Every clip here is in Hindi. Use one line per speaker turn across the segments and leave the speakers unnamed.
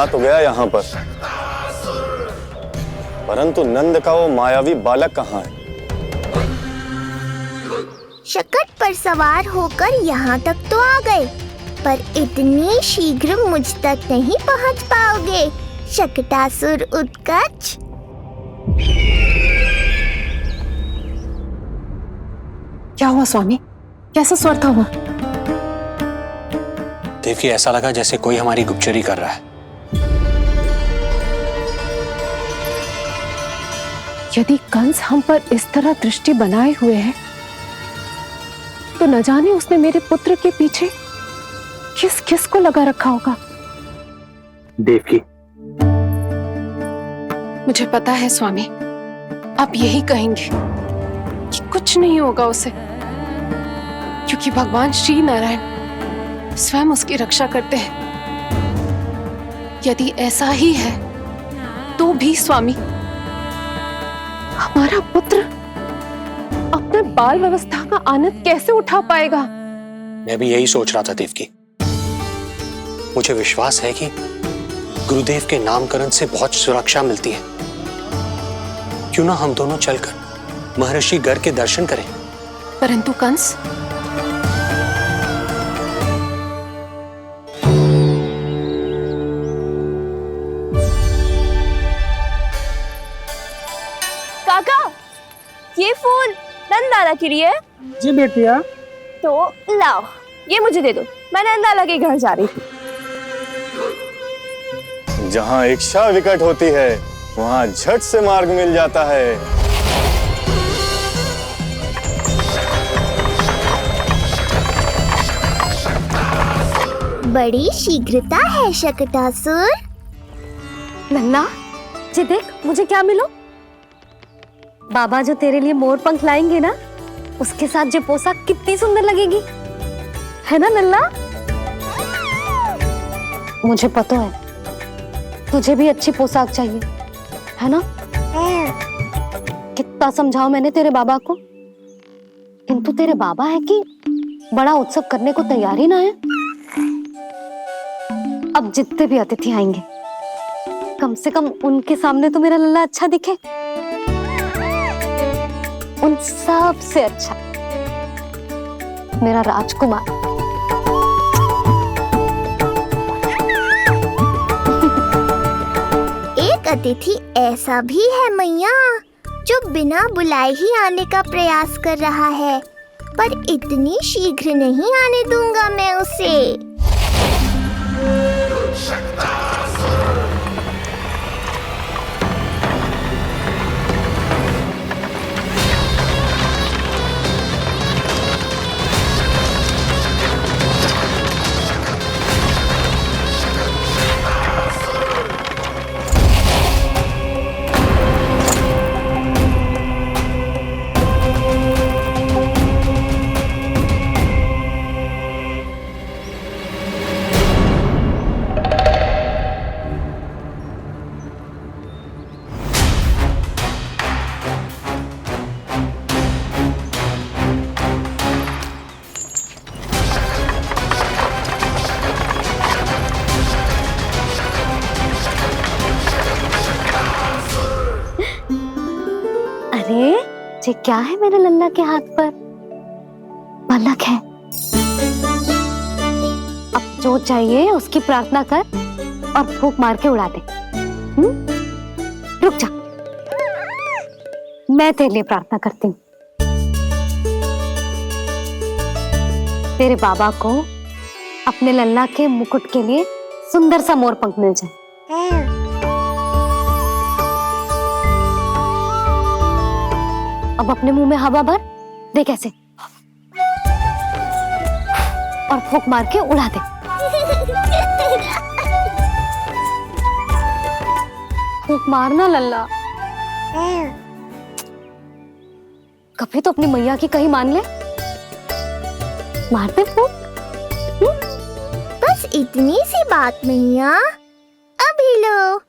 आ तो गया यहाँ पर, परंतु नंद का वो मायावी बालक कहाँ है?
शकट पर सवार होकर यहाँ तक तो आ गए, पर इतनी शीघ्र मुझ तक नहीं पहुँच पाओगे शकटासुर उत्कच।
क्या हुआ स्वामी? कैसा स्वर था वो?
देवकी, ऐसा लगा जैसे कोई हमारी गुप्तचरी कर रहा है।
यदि कंस हम पर इस तरह दृष्टि बनाए हुए है, तो न जाने उसने मेरे पुत्र के पीछे किस किस को लगा रखा होगा।
देवकी,
मुझे पता है स्वामी, आप यही कहेंगे कि कुछ नहीं होगा उसे, क्योंकि भगवान श्री नारायण स्वयं उसकी रक्षा करते हैं। यदि ऐसा ही है तो भी स्वामी, हमारा पुत्र अपने बाल व्यवस्था का आनंद कैसे उठा पाएगा?
मैं भी यही सोच रहा था देवकी। मुझे विश्वास है कि गुरुदेव के नामकरण से बहुत सुरक्षा मिलती है। क्यों ना हम दोनों चलकर महर्षि गर के दर्शन करें।
परंतु कंस,
काका, ये फूल नंदाला के लिए है?
जी बेटिया।
तो लाओ, ये मुझे दे दो, मैं नंदाला के घर जा रही थी।
जहाँ इच्छा विकट होती है, वहाँ झट से मार्ग मिल जाता है।
बड़ी शीघ्रता है शकटासुर।
नन्ना, जी देख मुझे क्या मिलो। बाबा जो तेरे लिए मोर पंख लाएंगे ना, उसके साथ जो पोशाक कितनी सुंदर लगेगी, है ना नन्ना? मुझे पता है तुझे भी अच्छी पोशाक चाहिए, है ना? कितना समझाओ मैंने तेरे बाबा को, किंतु तेरे बाबा है कि बड़ा उत्सव करने को तैयार ही ना है। अब जितने भी अतिथि आएंगे, कम से कम उनके सामने तो मेरा लल्ला अच्छा दिखे। उन सब से अच्छा मेरा राजकुमार।
एक अतिथि ऐसा भी है मैया, जो बिना बुलाए ही आने का प्रयास कर रहा है, पर इतनी शीघ्र नहीं आने दूंगा मैं उसे।
अरे ये क्या है मेरे लल्ला के हाथ पर? पलक है। अब जो चाहिए उसकी प्रार्थना कर और फूंक मार के उड़ा दे। रुक जा, मैं तेरे लिए प्रार्थना करती हूँ। तेरे बाबा को अपने लल्ला के मुकुट के लिए सुंदर सा मोर पंख मिल जाए। अब अपने मुंह में हवा भर दे कैसे, और फूंक मार के उड़ा दे। फूंक मारना लल्ला, कभी तो अपनी मैया की कहीं मान ले। मार दे फूंक।
बस इतनी सी बात मैया, अभी लो।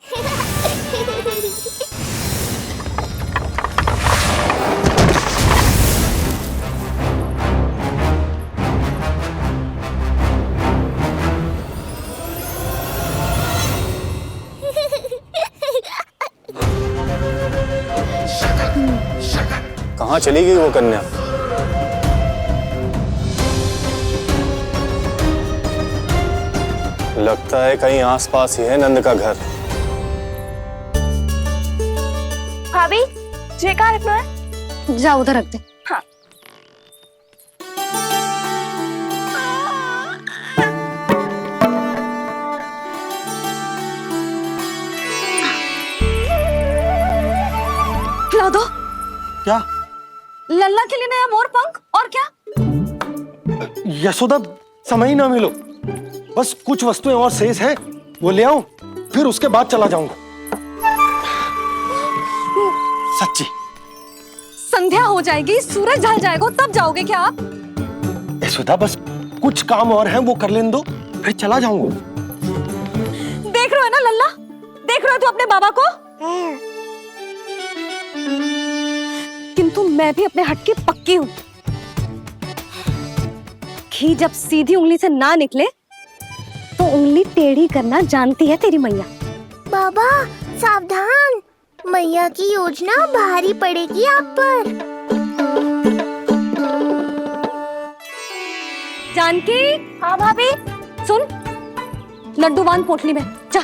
कहाँ चली गई वो कन्या? लगता है कहीं आसपास ही है नंद का घर।
भाभी ये कहाँ रखना है?
जा उधर रख दे।
हाँ।
खिला दो।
क्या?
लल्ला के लिए नया मोर पंख और क्या?
यशोदा, समय ही ना मिलो। बस कुछ वस्तुएं और शेष हैं, वो ले आऊं, फिर उसके बाद चला जाऊंगा। सच्ची।
संध्या हो जाएगी, सूरज ढल जाएगा, तब जाओगे क्या आप?
यशोदा, बस कुछ काम और हैं, वो कर लेने दो, फिर चला जाऊंगा।
देख रहे हो ना लल्ला, देख रहे हो तू अपने बाबा को? किंतु मैं भी अपने हट की पक्की हूं। घी जब सीधी उंगली से ना निकले तो उंगली टेढ़ी करना जानती है तेरी मैया।
बाबा सावधान, मैया की योजना भारी पड़ेगी आप पर।
जानकी।
हाँ भाभी।
सुन, लड्डू बांध पोटली में, जा।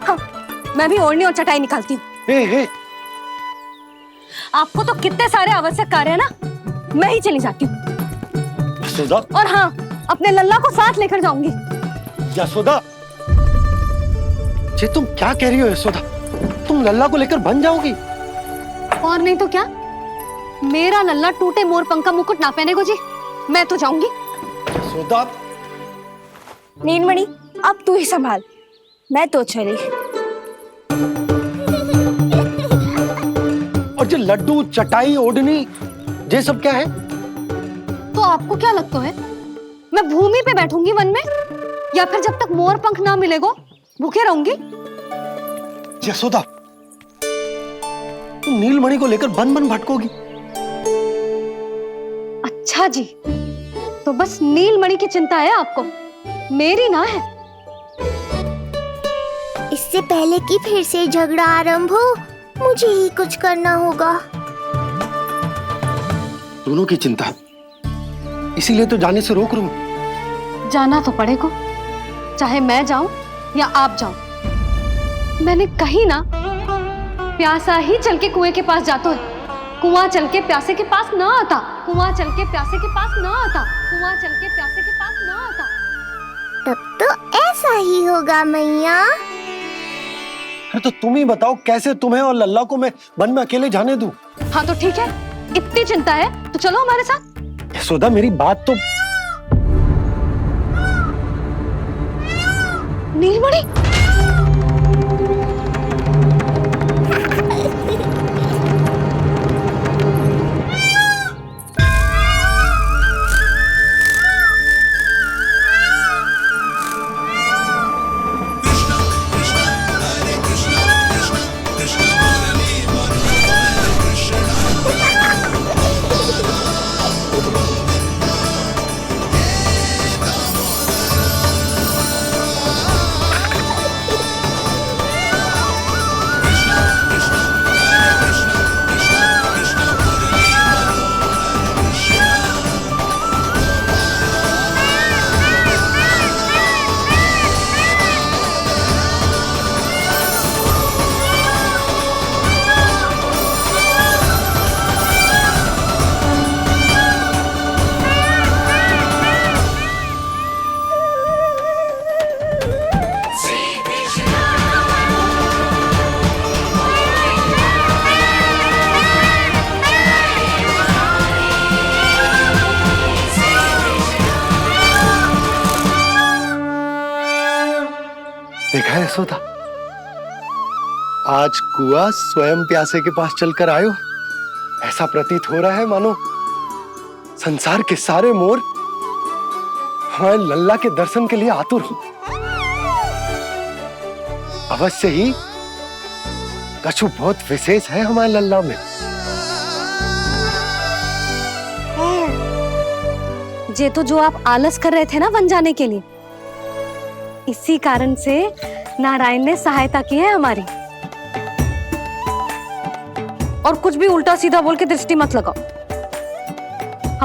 हाँ, मैं भी ओढ़नी और चटाई निकालती हूँ।
हे।
आपको तो कितने सारे आवश्यक कार्य है ना, मैं ही चली जाती हूँ।
यशोदा।
और हाँ, अपने लल्ला को साथ लेकर जाऊंगी।
यशोदा, ये तुम क्या कह रही हो यशोदा? तुम लल्ला को लेकर बन जाओगी?
और नहीं तो क्या, मेरा लल्ला टूटे मोर पंख का मुकुट ना पहने को जी, मैं तो जाऊंगी।
यशोदा।
नीलमणि अब तू ही संभाल, मैं तो चली।
और ये लड्डू, चटाई, ओढ़नी, ये सब क्या है?
तो आपको क्या लगता है, मैं भूमि पे बैठूंगी वन में, या फिर जब तक मोर पंख ना मिलेगा भूखे रहूंगी?
यशोदा, तुम नीलमणि को लेकर बन बन भटकोगी।
अच्छा जी, तो बस नीलमणि की चिंता है आपको, मेरी ना है।
इससे पहले कि फिर से झगड़ा आरंभ हो, मुझे ही कुछ करना होगा।
दोनों की चिंता, इसीलिए तो जाने से रोक रहा हूं।
जाना तो पड़ेगा, चाहे मैं जाऊं या आप जाओ। मैंने कहीं ना, प्यासा ही चल के कुएं के पास जाता है, कुआं चल के प्यासे के पास ना आता, कुआं चल के प्यासे के पास ना आता, कुआं चल के प्यासे के पास ना आता।
तब तो ऐसा ही होगा मैया।
अरे तो तुम ही बताओ, कैसे तुम्हें और लल्ला को मैं वन में अकेले जाने दूं?
हाँ तो ठीक है, इतनी चिंता है तो चलो हमारे साथ।
यशोदा, मेरी बात तो।
नीलमणि,
देखा है यशोदा, आज कुआं स्वयं प्यासे के पास चलकर आयो। ऐसा प्रतीत हो रहा है मानो संसार के सारे मोर हमारे लल्ला के दर्शन के लिए आतुर हो। अवश्य ही कछु बहुत विशेष है हमारे लल्ला में।
ये तो जो आप आलस कर रहे थे ना वन जाने के लिए, इसी कारण से नारायण ने सहायता की है हमारी। और कुछ भी उल्टा सीधा बोल के दृष्टि मत लगाओ।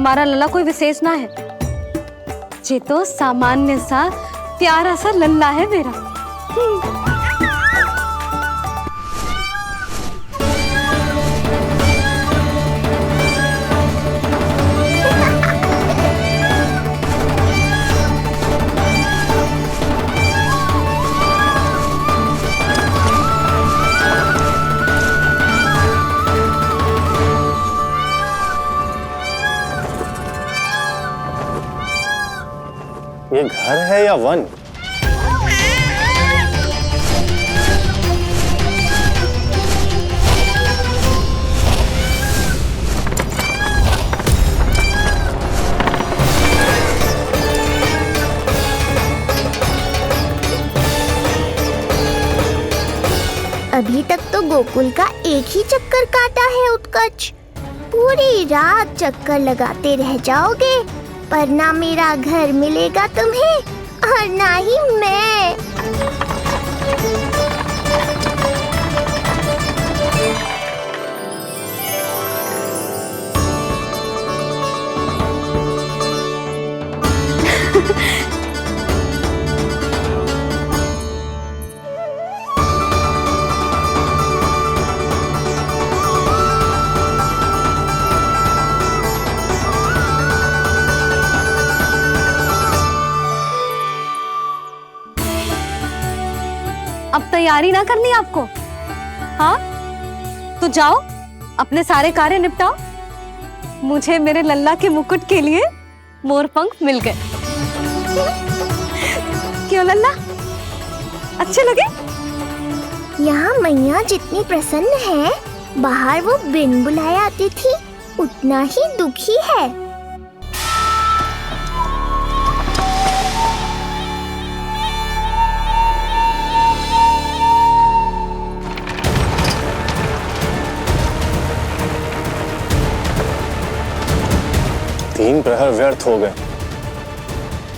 हमारा लल्ला कोई विशेष ना है, ये तो सामान्य सा प्यारा सा लल्ला है मेरा।
ये घर है या वन?
अभी तक तो गोकुल का एक ही चक्कर काटा है उत्कर्ष। पूरी रात चक्कर लगाते रह जाओगे, पर ना मेरा घर मिलेगा तुम्हें और ना ही मैं।
अब तैयारी ना करनी आपको? हाँ, तो जाओ अपने सारे कार्य निपटाओ। मुझे मेरे लल्ला के मुकुट के लिए मोर पंख मिल गए। क्यों लल्ला, अच्छे लगे?
यहाँ मैया जितनी प्रसन्न है, बाहर वो बिन बुलाए आती थी उतना ही दुखी है।
तीन प्रहर व्यर्थ हो गए,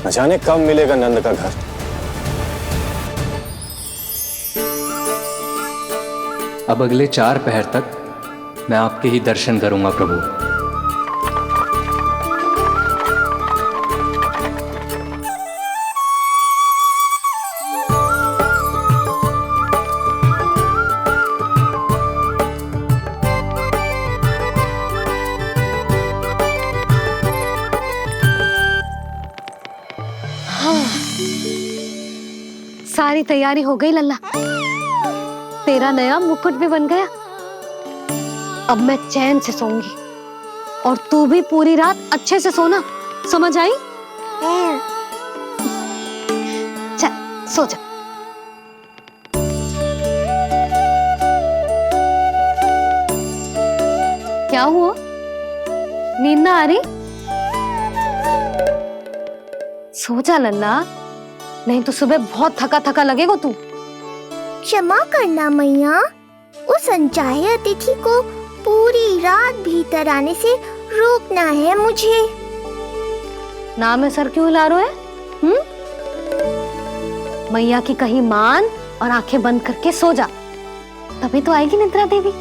न जाने कब मिलेगा नंद का घर।
अब अगले 4 पहर तक मैं आपके ही दर्शन करूंगा प्रभु।
सारी तैयारी हो गई लल्ला, तेरा नया मुकुट भी बन गया। अब मैं चैन से सोऊंगी और तू भी पूरी रात अच्छे से सोना, समझ आई? चल सो जा। क्या हुआ, नींद ना आ रही? सो जा लल्ला, नहीं तो सुबह बहुत थका थका लगेगा तू।
क्षमा करना मैया, उस अनचाहे अतिथि को पूरी रात भीतर आने से रोकना है मुझे।
नाम में सर क्यों हिला रहे हो? मैया की कहीं मान और आंखें बंद करके सो जा, तभी तो आएगी निद्रा देवी।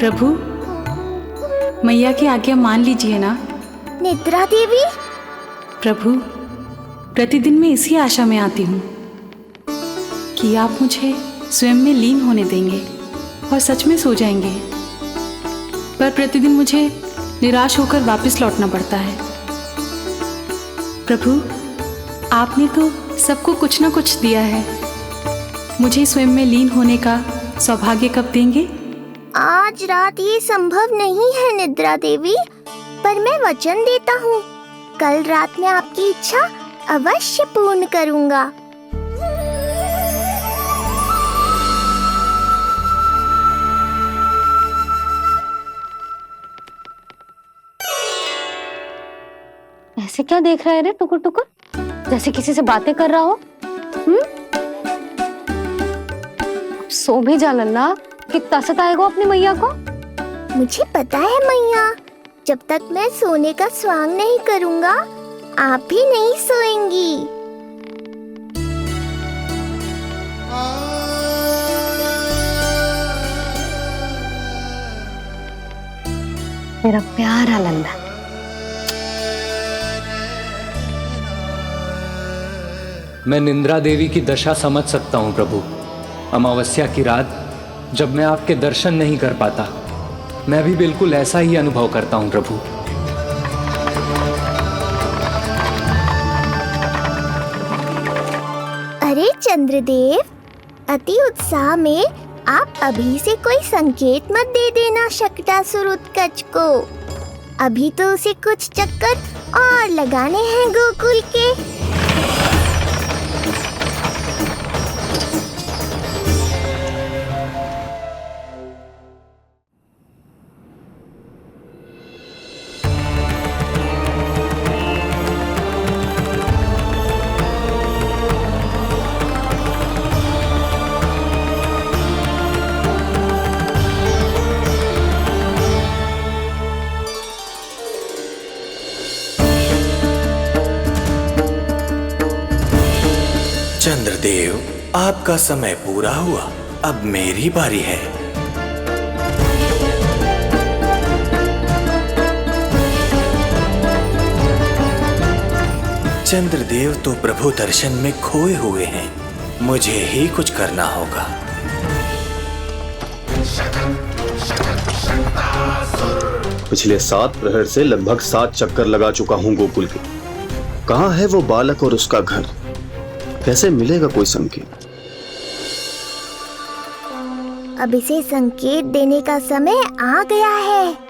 प्रभु, मैया की आज्ञा मान लीजिए ना।
निद्रा देवी?
प्रभु, प्रतिदिन मैं इसी आशा में आती हूँ कि आप मुझे स्वयं में लीन होने देंगे और सच में सो जाएंगे, पर प्रतिदिन मुझे निराश होकर वापस लौटना पड़ता है। प्रभु, आपने तो सबको कुछ ना कुछ दिया है, मुझे स्वयं में लीन होने का सौभाग्य कब देंगे?
आज रात ये संभव नहीं है निद्रा देवी, पर मैं वचन देता हूँ कल रात में आपकी इच्छा अवश्य पूर्ण करूँगा।
ऐसे क्या देख रहा है रे टुकुर टुकुर, जैसे किसी से बातें कर रहा हो? सो भी जा लल्ला, कितना सताएगा अपनी मैया को।
मुझे पता है मैया, जब तक मैं सोने का स्वांग नहीं करूंगा आप भी नहीं सोएंगी।
मेरा प्यारा लल्ला।
मैं निंद्रा देवी की दशा समझ सकता हूँ प्रभु। अमावस्या की रात जब मैं आपके दर्शन नहीं कर पाता, मैं भी बिल्कुल ऐसा ही अनुभव करता हूँ प्रभु।
अरे चंद्रदेव, अति उत्साह में आप अभी से कोई संकेत मत दे देना शक्टासुर उत्कच को। अभी तो उसे कुछ चक्कर और लगाने हैं गोकुल के।
चंद्रदेव, आपका समय पूरा हुआ, अब मेरी बारी है। चंद्रदेव तो प्रभु दर्शन में खोए हुए हैं, मुझे ही कुछ करना होगा।
पिछले 7 प्रहर से लगभग 7 चक्कर लगा चुका हूँ गोकुल के। कहाँ है वो बालक और उसका घर? कैसे मिलेगा कोई संकेत?
अब इसे संकेत देने का समय आ गया है।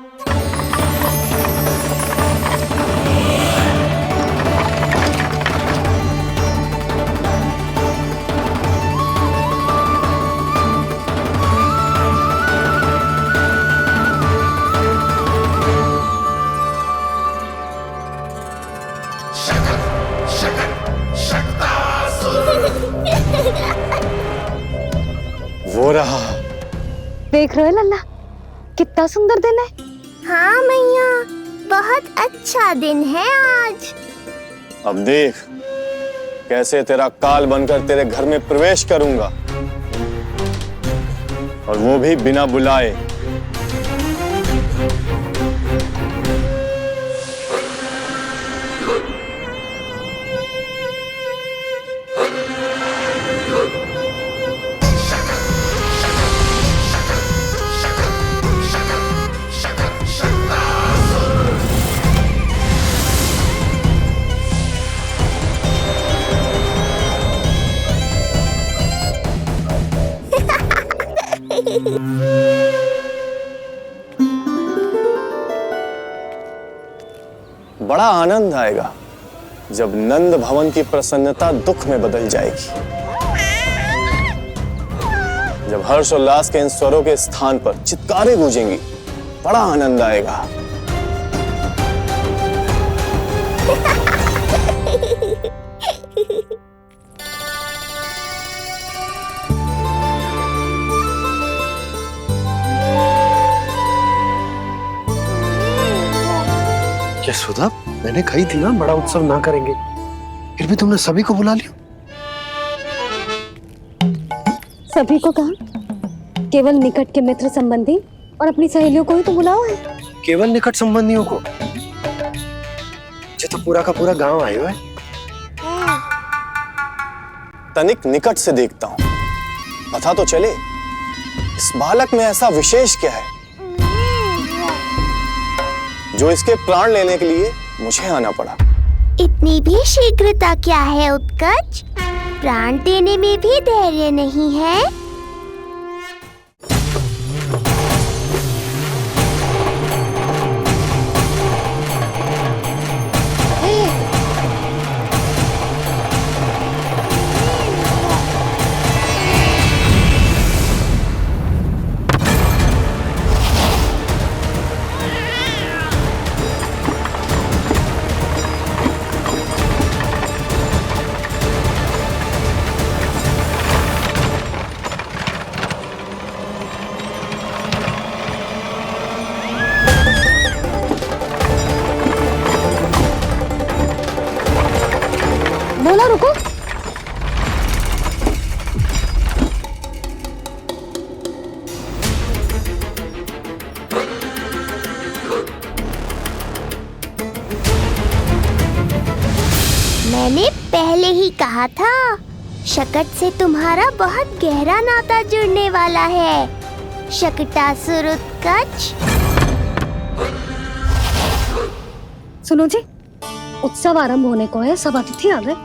वो रहा।
देख रहे हो लल्ला, कितना सुंदर दिन है।
हाँ मैया, बहुत अच्छा दिन है आज।
अब देख कैसे तेरा काल बनकर तेरे घर में प्रवेश करूंगा, और वो भी बिना बुलाए। बड़ा आनंद आएगा जब नंद भवन की प्रसन्नता दुख में बदल जाएगी, जब हर्षोल्लास के इन स्वरों के स्थान पर चित्कारें गूंजेंगी। बड़ा आनंद आएगा।
यशोदा, मैंने कही थी ना बड़ा उत्सव ना करेंगे, फिर भी तुमने सभी को बुला लिया।
सभी को कहा? केवल निकट के मित्र संबंधी और अपनी सहेलियों को ही तो बुलाओ है।
केवल निकट संबंधियों को? ये तो पूरा का पूरा गांव आयो है।
तनिक निकट से देखता हूं, पता तो चले इस बालक में ऐसा विशेष क्या है जो इसके प्राण लेने के लिए मुझे आना पड़ा।
इतनी भी शीघ्रता क्या है उत्कच? प्राण देने में भी धैर्य नहीं है।
रुको।
मैंने पहले ही कहा था, शकट से तुम्हारा बहुत गहरा नाता जुड़ने वाला है। शकटासुर उत्कच।
सुनो जी, उत्सव आरंभ होने को है, सब अतिथि आ गए।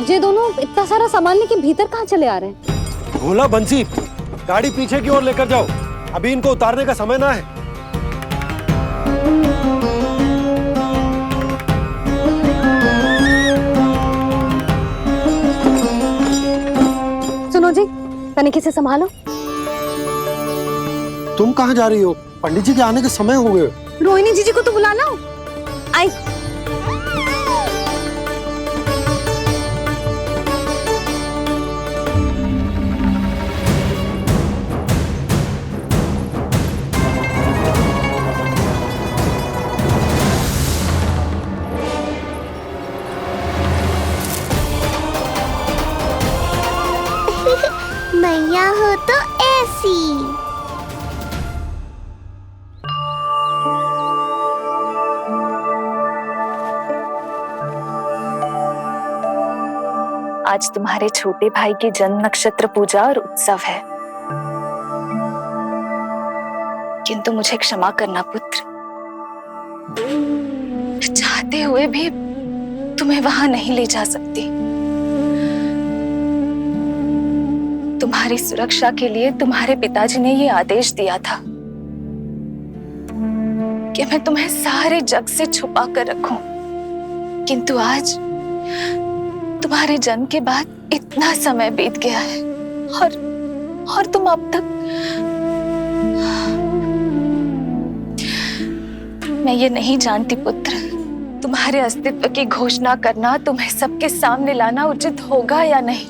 ये दोनों इतना सारा सामान लेके भीतर कहाँ चले आ रहे हैं?
भोला बंसी, गाड़ी पीछे की ओर लेकर जाओ, अभी इनको उतारने का समय ना है।
सुनो जी, तनिक से संभालो।
तुम कहाँ जा रही हो? पंडित जी के आने के समय हो गए।
रोहिणी जीजी को तो बुला लो। आई।
मैया हो तो ऐसी।
आज तुम्हारे छोटे भाई की जन्म नक्षत्र पूजा और उत्सव है, किंतु मुझे क्षमा करना पुत्र, चाहते हुए भी तुम्हें वहां नहीं ले जा सकती। तुम्हारी सुरक्षा के लिए तुम्हारे पिताजी ने ये आदेश दिया था कि मैं तुम्हें सारे जग से छुपा कर रखूं, किंतु आज तुम्हारे जन्म के बाद इतना समय बीत गया है और तुम अब तक। मैं ये नहीं जानती पुत्र, तुम्हारे अस्तित्व की घोषणा करना, तुम्हें सबके सामने लाना उचित होगा या नहीं,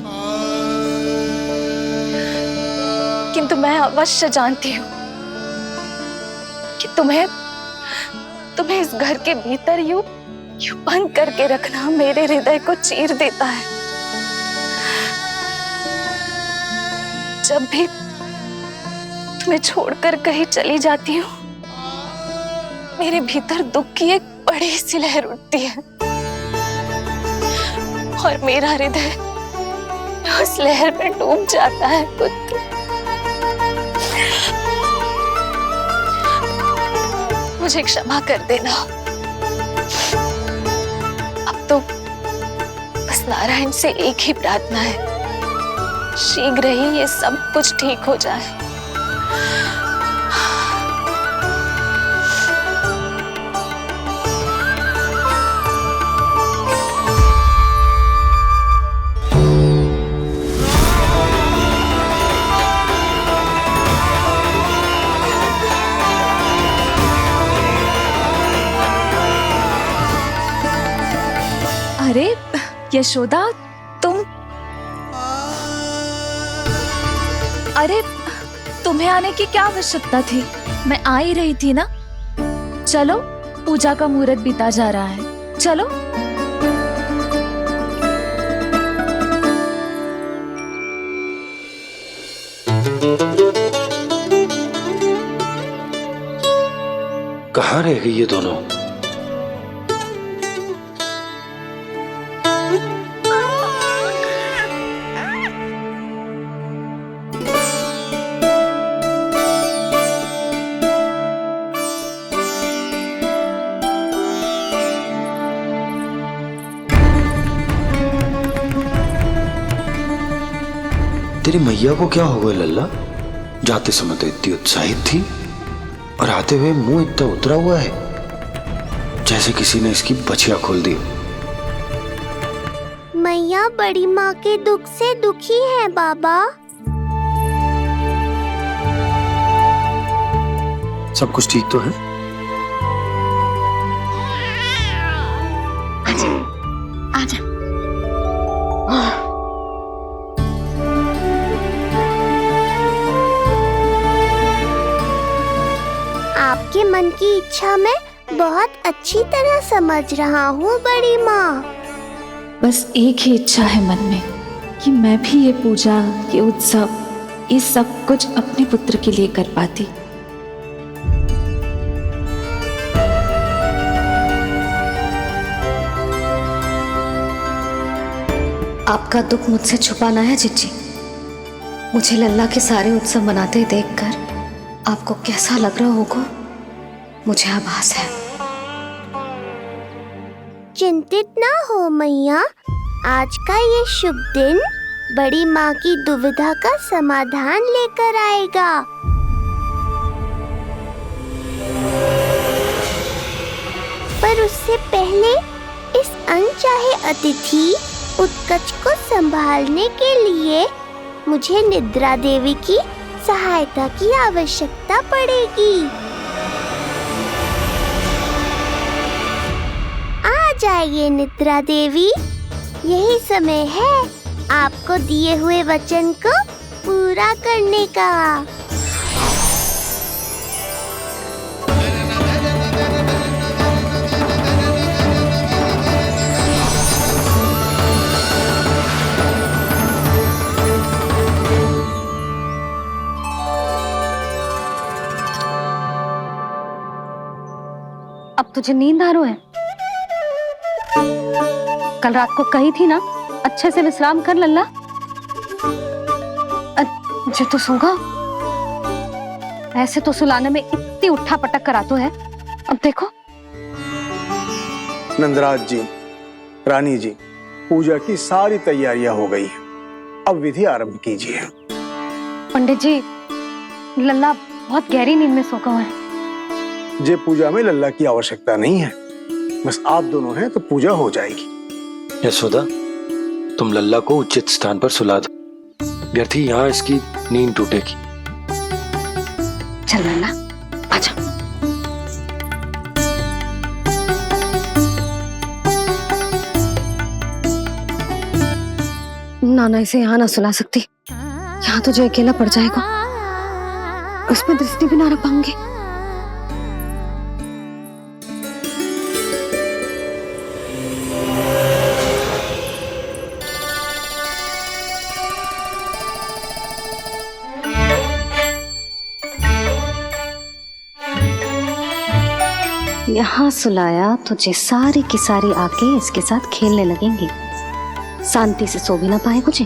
किंतु मैं अवश्य जानती हूँ कि तुम्हें इस घर के भीतर यूं बंद करके रखना मेरे हृदय को चीर देता है। जब भी तुम्हें छोड़कर कहीं चली जाती हूँ, मेरे भीतर दुख की एक बड़ी सी लहर उठती है और मेरा हृदय उस लहर में डूब जाता है पुत्र। मुझे क्षमा कर देना। अब तो बस नारायण से एक ही प्रार्थना है, शीघ्र ही ये सब कुछ ठीक हो जाए। अरे यशोदा, तुम? अरे तुम्हें आने की क्या आवश्यकता थी? मैं आ ही रही थी ना। चलो, पूजा का मुहूर्त बीता जा रहा है, चलो।
कहाँ रह गई ये दोनों? तेरी मैया को क्या हो गया लल्ला? जाते समय तो इतनी उत्साहित थी और आते हुए मुंह इतना उतरा हुआ है जैसे किसी ने इसकी बछिया खोल दी।
मैया बड़ी माँ के दुख से दुखी है बाबा।
सब कुछ ठीक तो है?
आजा। आपके मन की इच्छा मैं बहुत अच्छी तरह समझ रहा हूँ बड़ी माँ।
बस एक ही इच्छा है मन में कि मैं भी ये पूजा, ये उत्सव, ये सब कुछ अपने पुत्र के लिए कर पाती।
आपका दुख मुझसे छुपाना है जिज्जी। मुझे लल्ला के सारे उत्सव मनाते देखकर आपको कैसा लग रहा होगा, मुझे आभास है।
चिंतित ना हो मैया, आज का ये शुभ दिन बड़ी माँ की दुविधा का समाधान लेकर आएगा। पर उससे पहले इस अनचाहे अतिथि उत्कच को संभालने के लिए मुझे निद्रा देवी की सहायता की आवश्यकता पड़ेगी। आ जाइए निद्रा देवी, यही समय है आपको दिए हुए वचन को पूरा करने का।
अब तुझे नींद आ रहा है? कल रात को कही थी ना अच्छे से विश्राम कर लल्ला। जो तो सोगा, ऐसे तो सुलाने में इतनी उठा पटक करातो है। अब देखो।
नंदराज जी, रानी जी, पूजा की सारी तैयारियां हो गई हैं। अब विधि आरंभ कीजिए।
पंडित जी, लल्ला बहुत गहरी नींद में सोगा हुआ है।
जे पूजा में लल्ला की आवश्यकता नहीं है, बस आप दोनों हैं तो पूजा हो जाएगी।
यशोदा, तुम लल्ला को उचित स्थान पर सुला दो, व्यर्थ ही यहाँ इसकी नींद टूटेगी।
चल लल्ला, आजा। नाना इसे यहाँ ना सुला सकती, यहाँ तो जो अकेला पड़ जाएगा, उसमें दृष्टि भी ना रख पाऊंगी। यहाँ सुलाया तो जे सारी की सारी आके इसके साथ खेलने लगेंगी, शांति से सो भी ना पाए कुछ।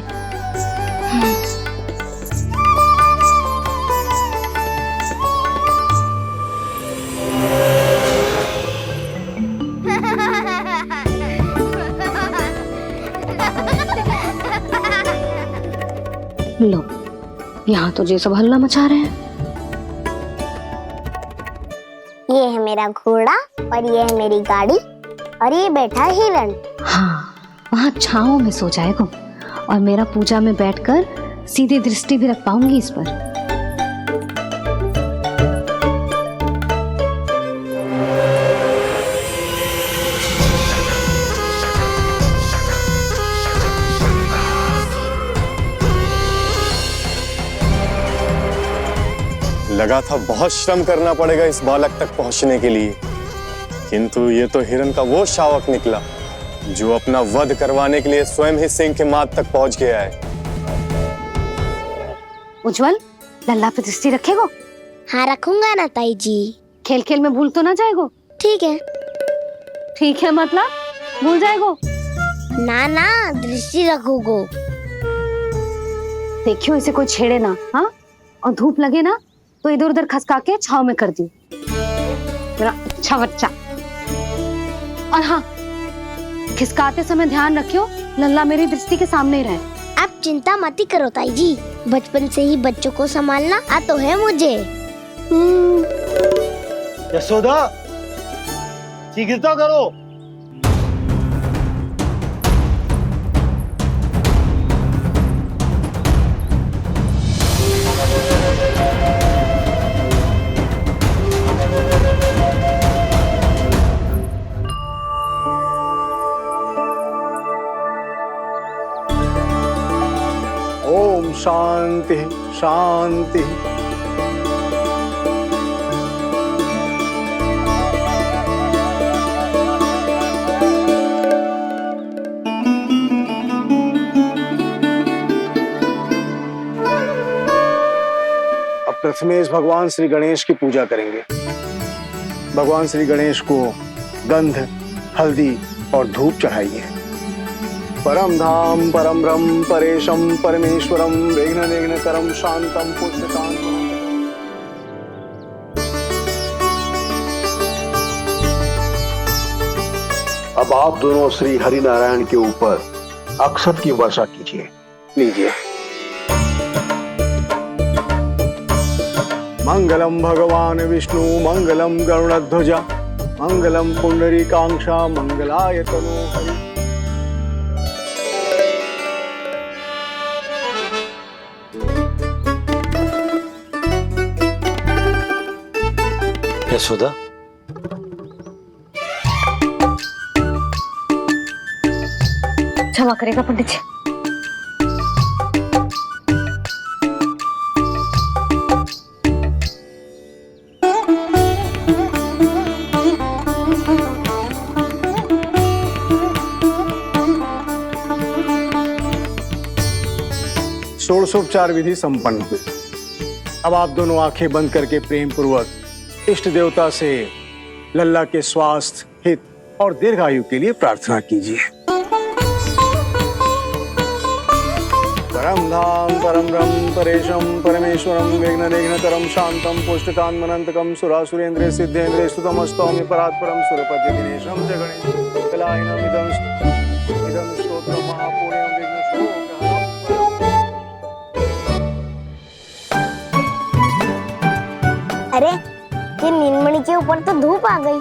लो, यहाँ तो जे सब हल्ला मचा रहे हैं।
ये है मेरा घोड़ा और ये है मेरी गाड़ी और ये बैठा हिरण।
हाँ, वहाँ छांव में सो जाएगा और मेरा पूजा में बैठकर सीधी दृष्टि भी रख पाऊंगी इस पर।
लगा था बहुत श्रम करना पड़ेगा इस बालक तक पहुंचने के लिए, किंतु ये तो हिरण का वो शावक निकला जो अपना वध करवाने के लिए स्वयं ही सिंह के माथ तक पहुंच गया है।
उज्जवल, लल्ला पे दृष्टि रखेगो?
हाँ रखूंगा ना ताई जी।
खेल खेल में भूल तो ना जाएगो?
ठीक है।
ठीक है मतलब भूल जाएगो?
ना ना, दृष्टि रखोगो।
देखियो इसे कोई छेड़े ना, हाँ? और धूप लगे ना तो इधर उधर खसका के छाव में कर दी, मेरा अच्छा बच्चा। और हाँ, खिसकाते समय ध्यान रखियो लल्ला मेरी दृष्टि के सामने ही रहे।
आप चिंता मत करो ताई जी, बचपन से ही बच्चों को संभालना आता है मुझे।
यशोदा, शीघ्रता करो।
ओम शांति शांति।
प्रथमेश भगवान श्री गणेश की पूजा करेंगे। भगवान श्री गणेश को गंध, हल्दी और धूप चढ़ाइए। परम धाम परम ब्रह्म परेशम परमेश्वरम विघ्न निघ्नकरम शांतम पुष्टकांतम। अब आप दोनों श्री हरि नारायण के ऊपर अक्षत की वर्षा कीजिए। लीजिए। मंगलम भगवान विष्णु मंगलम गरुड़ध्वजा मंगलम पुंडरीकांक्षा मंगलाय तनो हरि।
यशोदा,
क्षमा करेगा पंडित जी।
षोडशोपचार विधि संपन्न हुई। अब आप दोनों आंखें बंद करके प्रेम पूर्वक इष्ट देवता से लल्ला के स्वास्थ्य, हित और दीर्घायु के लिए प्रार्थना कीजिए। परम धाम परम ब्रह्म परेशम परमेश्वरम विघ्न निघ्नकरम शांतम पुष्टकांतमनंतकम सुरासुरेंद्र सिद्धेंद्र स्तुतमस्तौमि परात्परम सुरपति दिनेशम च गणेश कलायनम इदं स्तोत्रम महापुण्यम विघ्न शोकहरम।
अरे ये नीलमणि के ऊपर तो धूप आ गई।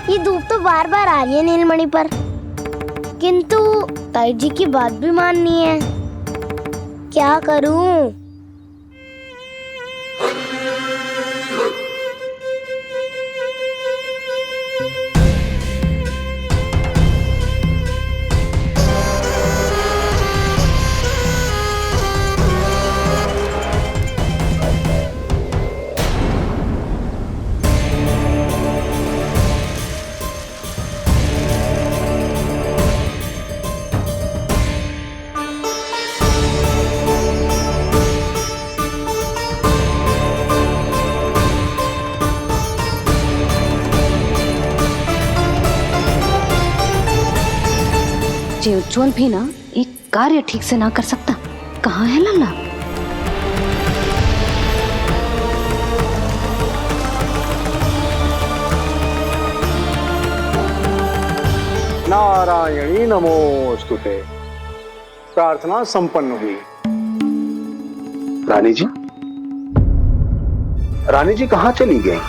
ये धूप तो बार बार आ रही है नीलमणि पर, किंतु ताई जी की बात भी माननी है। क्या करूं?
जे उज्जवल भी ना एक कार्य ठीक से ना कर सकता। कहाँ है लल्ला?
नारायणी नमोस्तुते। प्रार्थना संपन्न हुई। रानी जी, रानी जी कहाँ चली गई?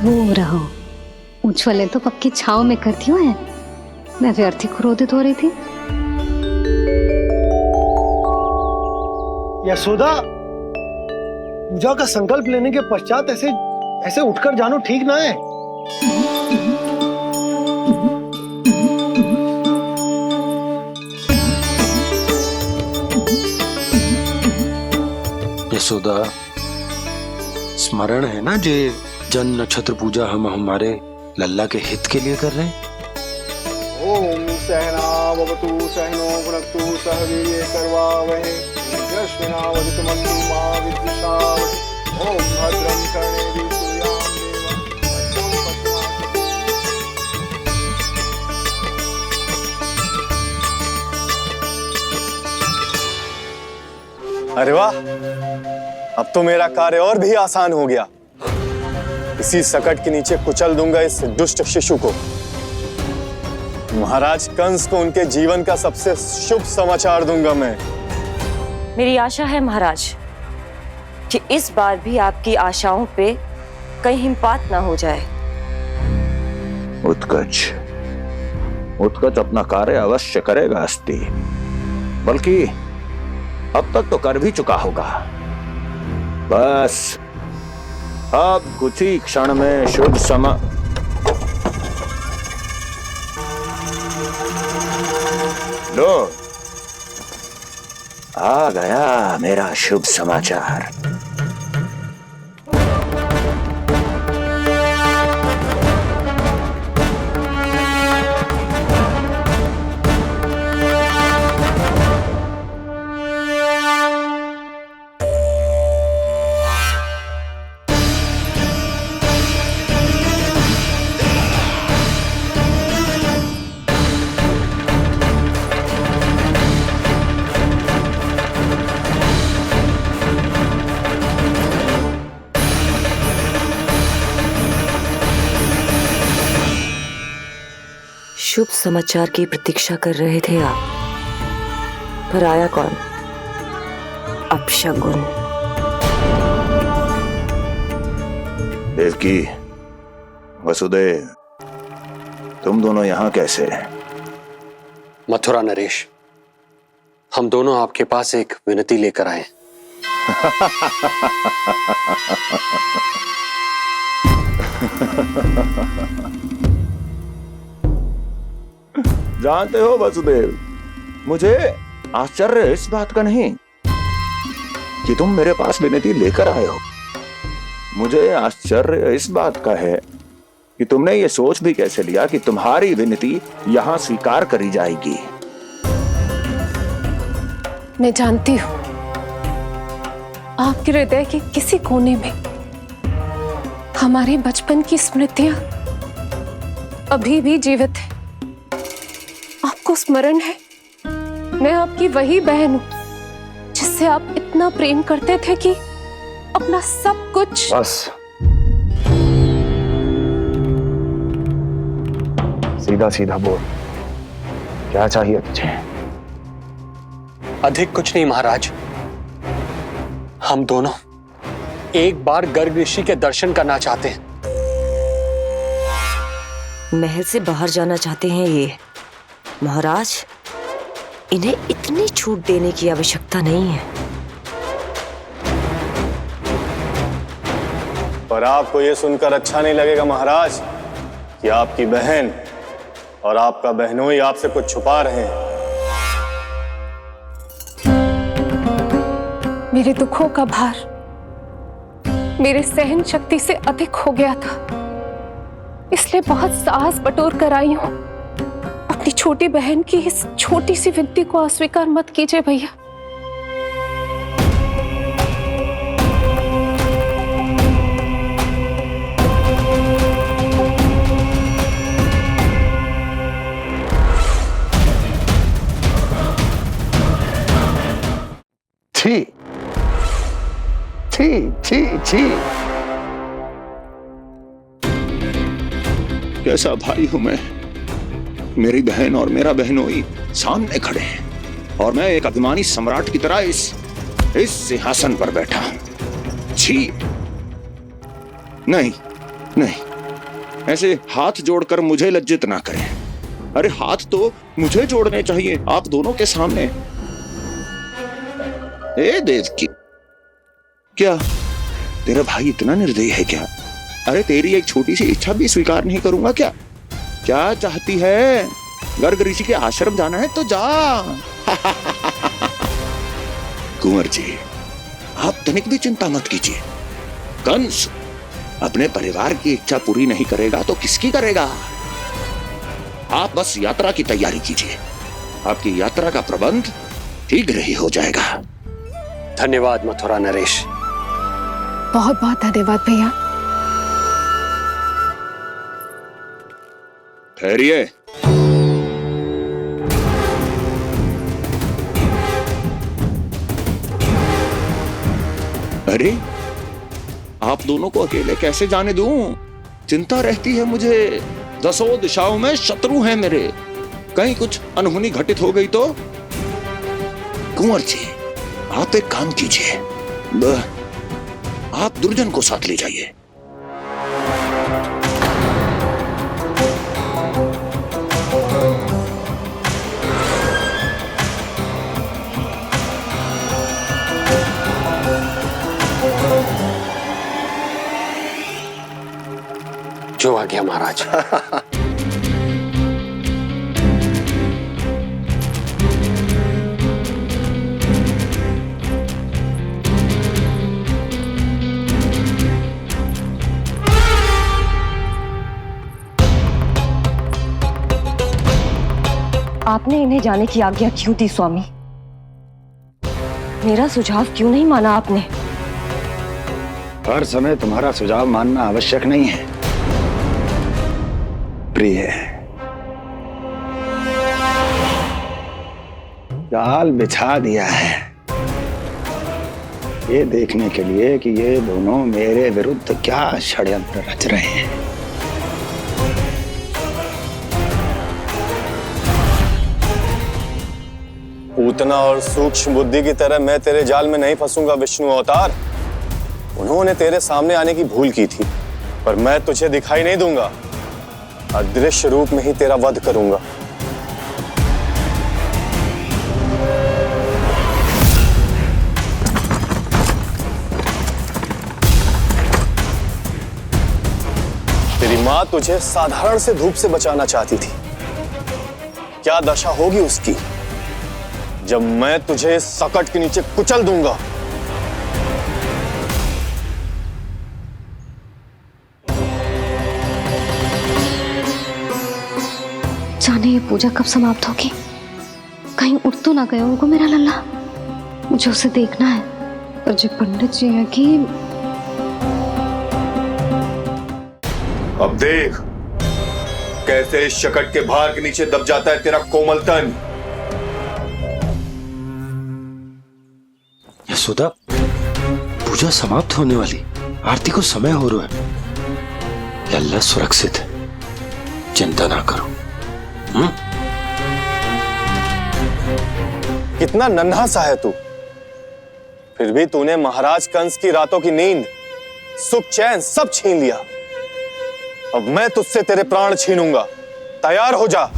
वो रहो, उज्जवल तो पक्की छाव में करती है। मैं व्यर्थ ही क्रोधित हो रही थी।
यशोदा, पूजा का संकल्प लेने के पश्चात ऐसे ऐसे उठकर जानो ठीक ना है।
यशोदा, स्मरण है ना जे जन नक्षत्र पूजा हम हमारे लल्ला के हित के लिए कर रहे हैं।
ओम सहना भवतु सहनो भुनक्तु सह वीर्ये करवावहै यस्मिनावदितमस्तु मा विद्विषावहै। ओम भद्रं कर्णेभिः सूर्यां देवं
अरे वाह, अब तो मेरा कार्य और भी आसान हो गया। इसी सकट के नीचे कुचल दूंगा इस दुष्ट शिशु को। महाराज कंस को उनके जीवन का सबसे शुभ समाचार दूंगा मैं।
मेरी आशा है महाराज कि इस बार भी आपकी आशाओं पे कहीं हिमपात ना हो जाए।
उत्कच अपना कार्य अवश्य करेगा अस्ति, बल्कि अब तक तो कर भी चुका होगा। बस अब कुछ ही क्षण में शुभ समय। लो, आ गया मेरा शुभ समाचार।
शुभ समाचार की प्रतीक्षा कर रहे थे आप, पर आया कौन? अपशगुन।
देवकी, वसुदेव, तुम दोनों यहाँ कैसे?
मथुरा नरेश, हम दोनों आपके पास एक विनती लेकर आए।
जानते हो वसुदेव, मुझे आश्चर्य इस बात का नहीं कि तुम मेरे पास विनती लेकर आए हो। मुझे आश्चर्य इस बात का है कि तुमने ये सोच भी कैसे लिया कि तुम्हारी विनती यहां स्वीकार करी जाएगी।
मैं जानती हूं आपके हृदय के किसी कोने में हमारे बचपन की स्मृतियां अभी भी जीवित है। आपको स्मरण है, मैं आपकी वही बहन हूं जिससे आप इतना प्रेम करते थे कि अपना सब कुछ।
बस, सीधा सीधा बोल, क्या चाहिए तुझे?
अधिक कुछ नहीं महाराज, हम दोनों एक बार गर्ग ऋषि के दर्शन करना चाहते हैं।
महल से बाहर जाना चाहते हैं ये महाराज, इन्हें इतनी छूट देने की आवश्यकता नहीं है।
पर आपको यह सुनकर अच्छा नहीं लगेगा महाराज कि आपकी बहन और आपका बहनोई आपसे कुछ छुपा रहे हैं।
मेरे दुखों का भार मेरे सहन शक्ति से अधिक हो गया था, इसलिए बहुत साहस बटोर कर आई हूं। अपनी छोटी बहन की इस छोटी सी विनती को अस्वीकार मत कीजिए भैया।
छी छी छी छी, कैसा भाई हूं मैं? मेरी बहन और मेरा बहनोई सामने खड़े हैं और मैं एक अभिमानी सम्राट की तरह इस सिंहासन पर बैठा हूं। छी, नहीं नहीं, ऐसे हाथ जोड़कर मुझे लज्जित ना करें। अरे हाथ तो मुझे जोड़ने चाहिए आप दोनों के सामने। ए देवकी, क्या तेरा भाई इतना निर्दयी है क्या? अरे तेरी एक छोटी सी इच्छा भी स्वीकार नहीं करूंगा क्या? क्या चाहती है? गर्ग ऋषि के आश्रम जाना है तो जा। कुंवर जी, आप तनिक भी चिंता मत कीजिए। कंस अपने परिवार की इच्छा पूरी नहीं करेगा तो किसकी करेगा? आप बस यात्रा की तैयारी कीजिए, आपकी यात्रा का प्रबंध शीघ्र ही हो जाएगा।
धन्यवाद मथुरा नरेश।
बहुत बहुत धन्यवाद भैया।
ठहरिए। अरे आप दोनों को अकेले कैसे जाने दूं? चिंता रहती है मुझे। दसों दिशाओं में शत्रु हैं मेरे। कहीं कुछ अनहोनी घटित हो गई तो? कुंवर जी, आप एक काम कीजिए, आप दुर्जन को साथ ले जाइए।
जो आ गया महाराज।
आपने इन्हें जाने की आज्ञा क्यों दी स्वामी? मेरा सुझाव क्यों नहीं माना आपने?
हर समय तुम्हारा सुझाव मानना आवश्यक नहीं है प्रिय। जाल बिछा दिया है ये देखने के लिए कि ये दोनों मेरे विरुद्ध क्या षड्यंत्र रच रहे हैं।
पूतना और सूक्ष्म बुद्धि की तरह मैं तेरे जाल में नहीं फंसूंगा विष्णु अवतार। उन्होंने तेरे सामने आने की भूल की थी, पर मैं तुझे दिखाई नहीं दूंगा। अदृश्य रूप में ही तेरा वध करूंगा। तेरी मां तुझे साधारण से धूप से बचाना चाहती थी। क्या दशा होगी उसकी जब मैं तुझे इस सकट के नीचे कुचल दूंगा।
जाने ये पूजा कब समाप्त होगी? कहीं उठ तो ना गया होगा मेरा लल्ला। मुझे उसे देखना है। पर जो पंडित जी है कि
अब देख कैसे इस शकट के भार के नीचे दब जाता है तेरा कोमल तन।
यशोदा, पूजा समाप्त होने वाली, आरती को समय हो रहा है। लल्ला सुरक्षित है, चिंता ना करो।
कितना नन्हा सा है तू, फिर भी तूने महाराज कंस की रातों की नींद, सुख चैन सब छीन लिया। अब मैं तुझसे तेरे प्राण छीनूंगा। तैयार हो जा।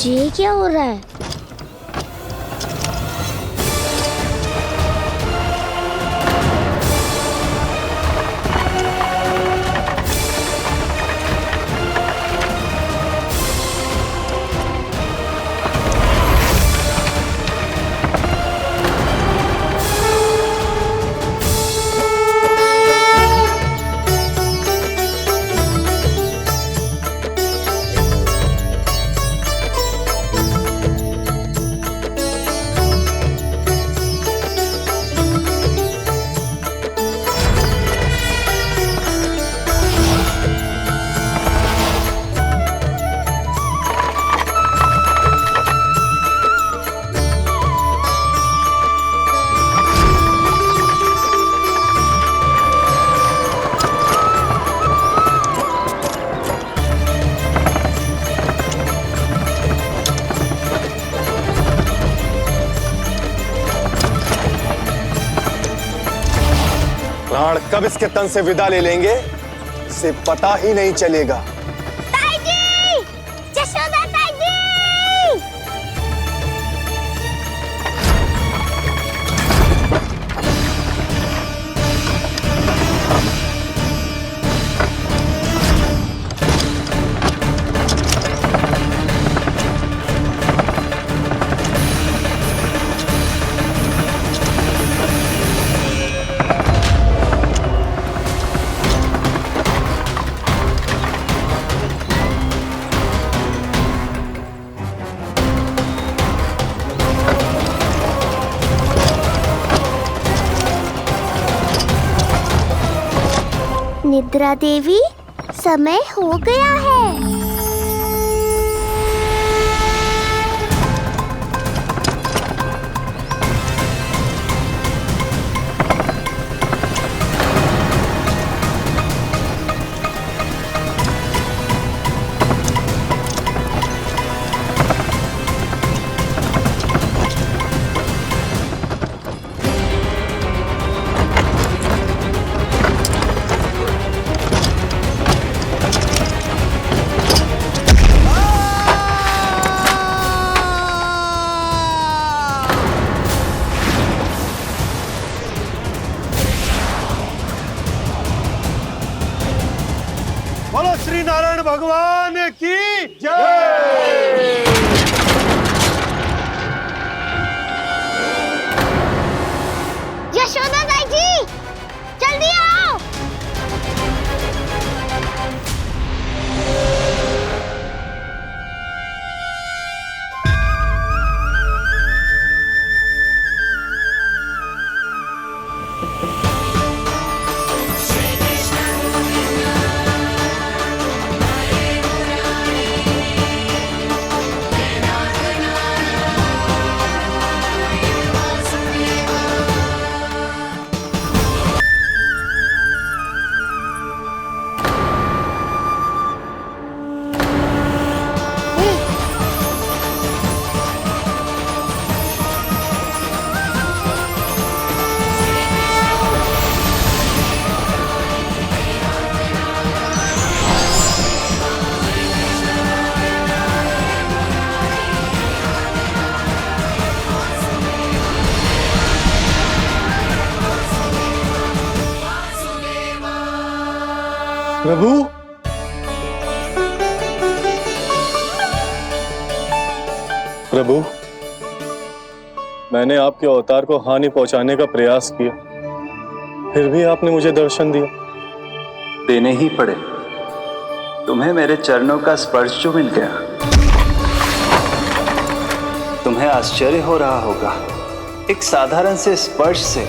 ये क्या हो रहा है? प्राण कब इसके तन से विदा ले लेंगे इसे पता ही नहीं चलेगा। ताई जी! जशोदा ताई जी! निद्रा देवी, समय हो गया है।
बोलो श्री नारायण भगवान की जय।
यशोदा दाई जी, जल्दी आओ।
प्रभु, प्रभु, मैंने आपके अवतार को हानि पहुंचाने का प्रयास किया, फिर भी आपने मुझे दर्शन दिया।
देने ही पड़े। तुम्हें मेरे चरणों का स्पर्श जो मिल गया। तुम्हें आश्चर्य हो रहा होगा, एक साधारण से स्पर्श से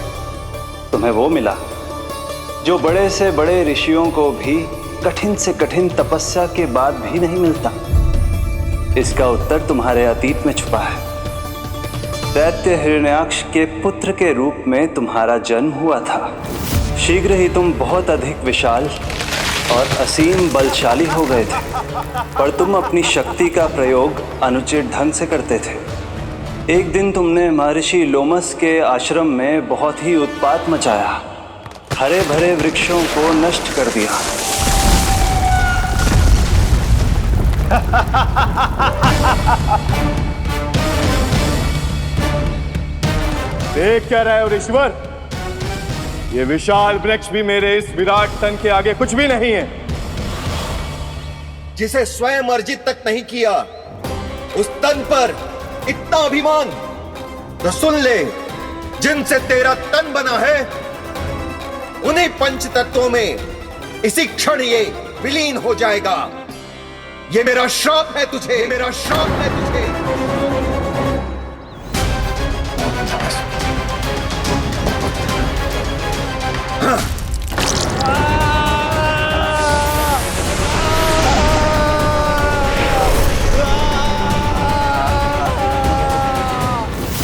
तुम्हें वो मिला जो बड़े से बड़े ऋषियों को भी कठिन से कठिन तपस्या के बाद भी नहीं मिलता। इसका उत्तर तुम्हारे अतीत में छुपा है। दैत्य हिरण्याक्ष के पुत्र के रूप में तुम्हारा जन्म हुआ था। शीघ्र ही तुम बहुत अधिक विशाल और असीम बलशाली हो गए थे, पर तुम अपनी शक्ति का प्रयोग अनुचित ढंग से करते थे। एक दिन तुमने महर्षि लोमस के आश्रम में बहुत ही उत्पात मचाया, हरे भरे वृक्षों को नष्ट कर दिया।
देख क्या रहे हो ऋषिवर? ये विशाल वृक्ष भी मेरे इस विराट तन के आगे कुछ भी नहीं है।
जिसे स्वयं अर्जित तक नहीं किया, उस तन पर इतना अभिमान, तो सुन ले, जिनसे तेरा तन बना है उन्हीं पंच तत्वों में इसी क्षण ये विलीन हो जाएगा। ये मेरा श्राप है तुझे, ये मेरा श्राप है तुझे।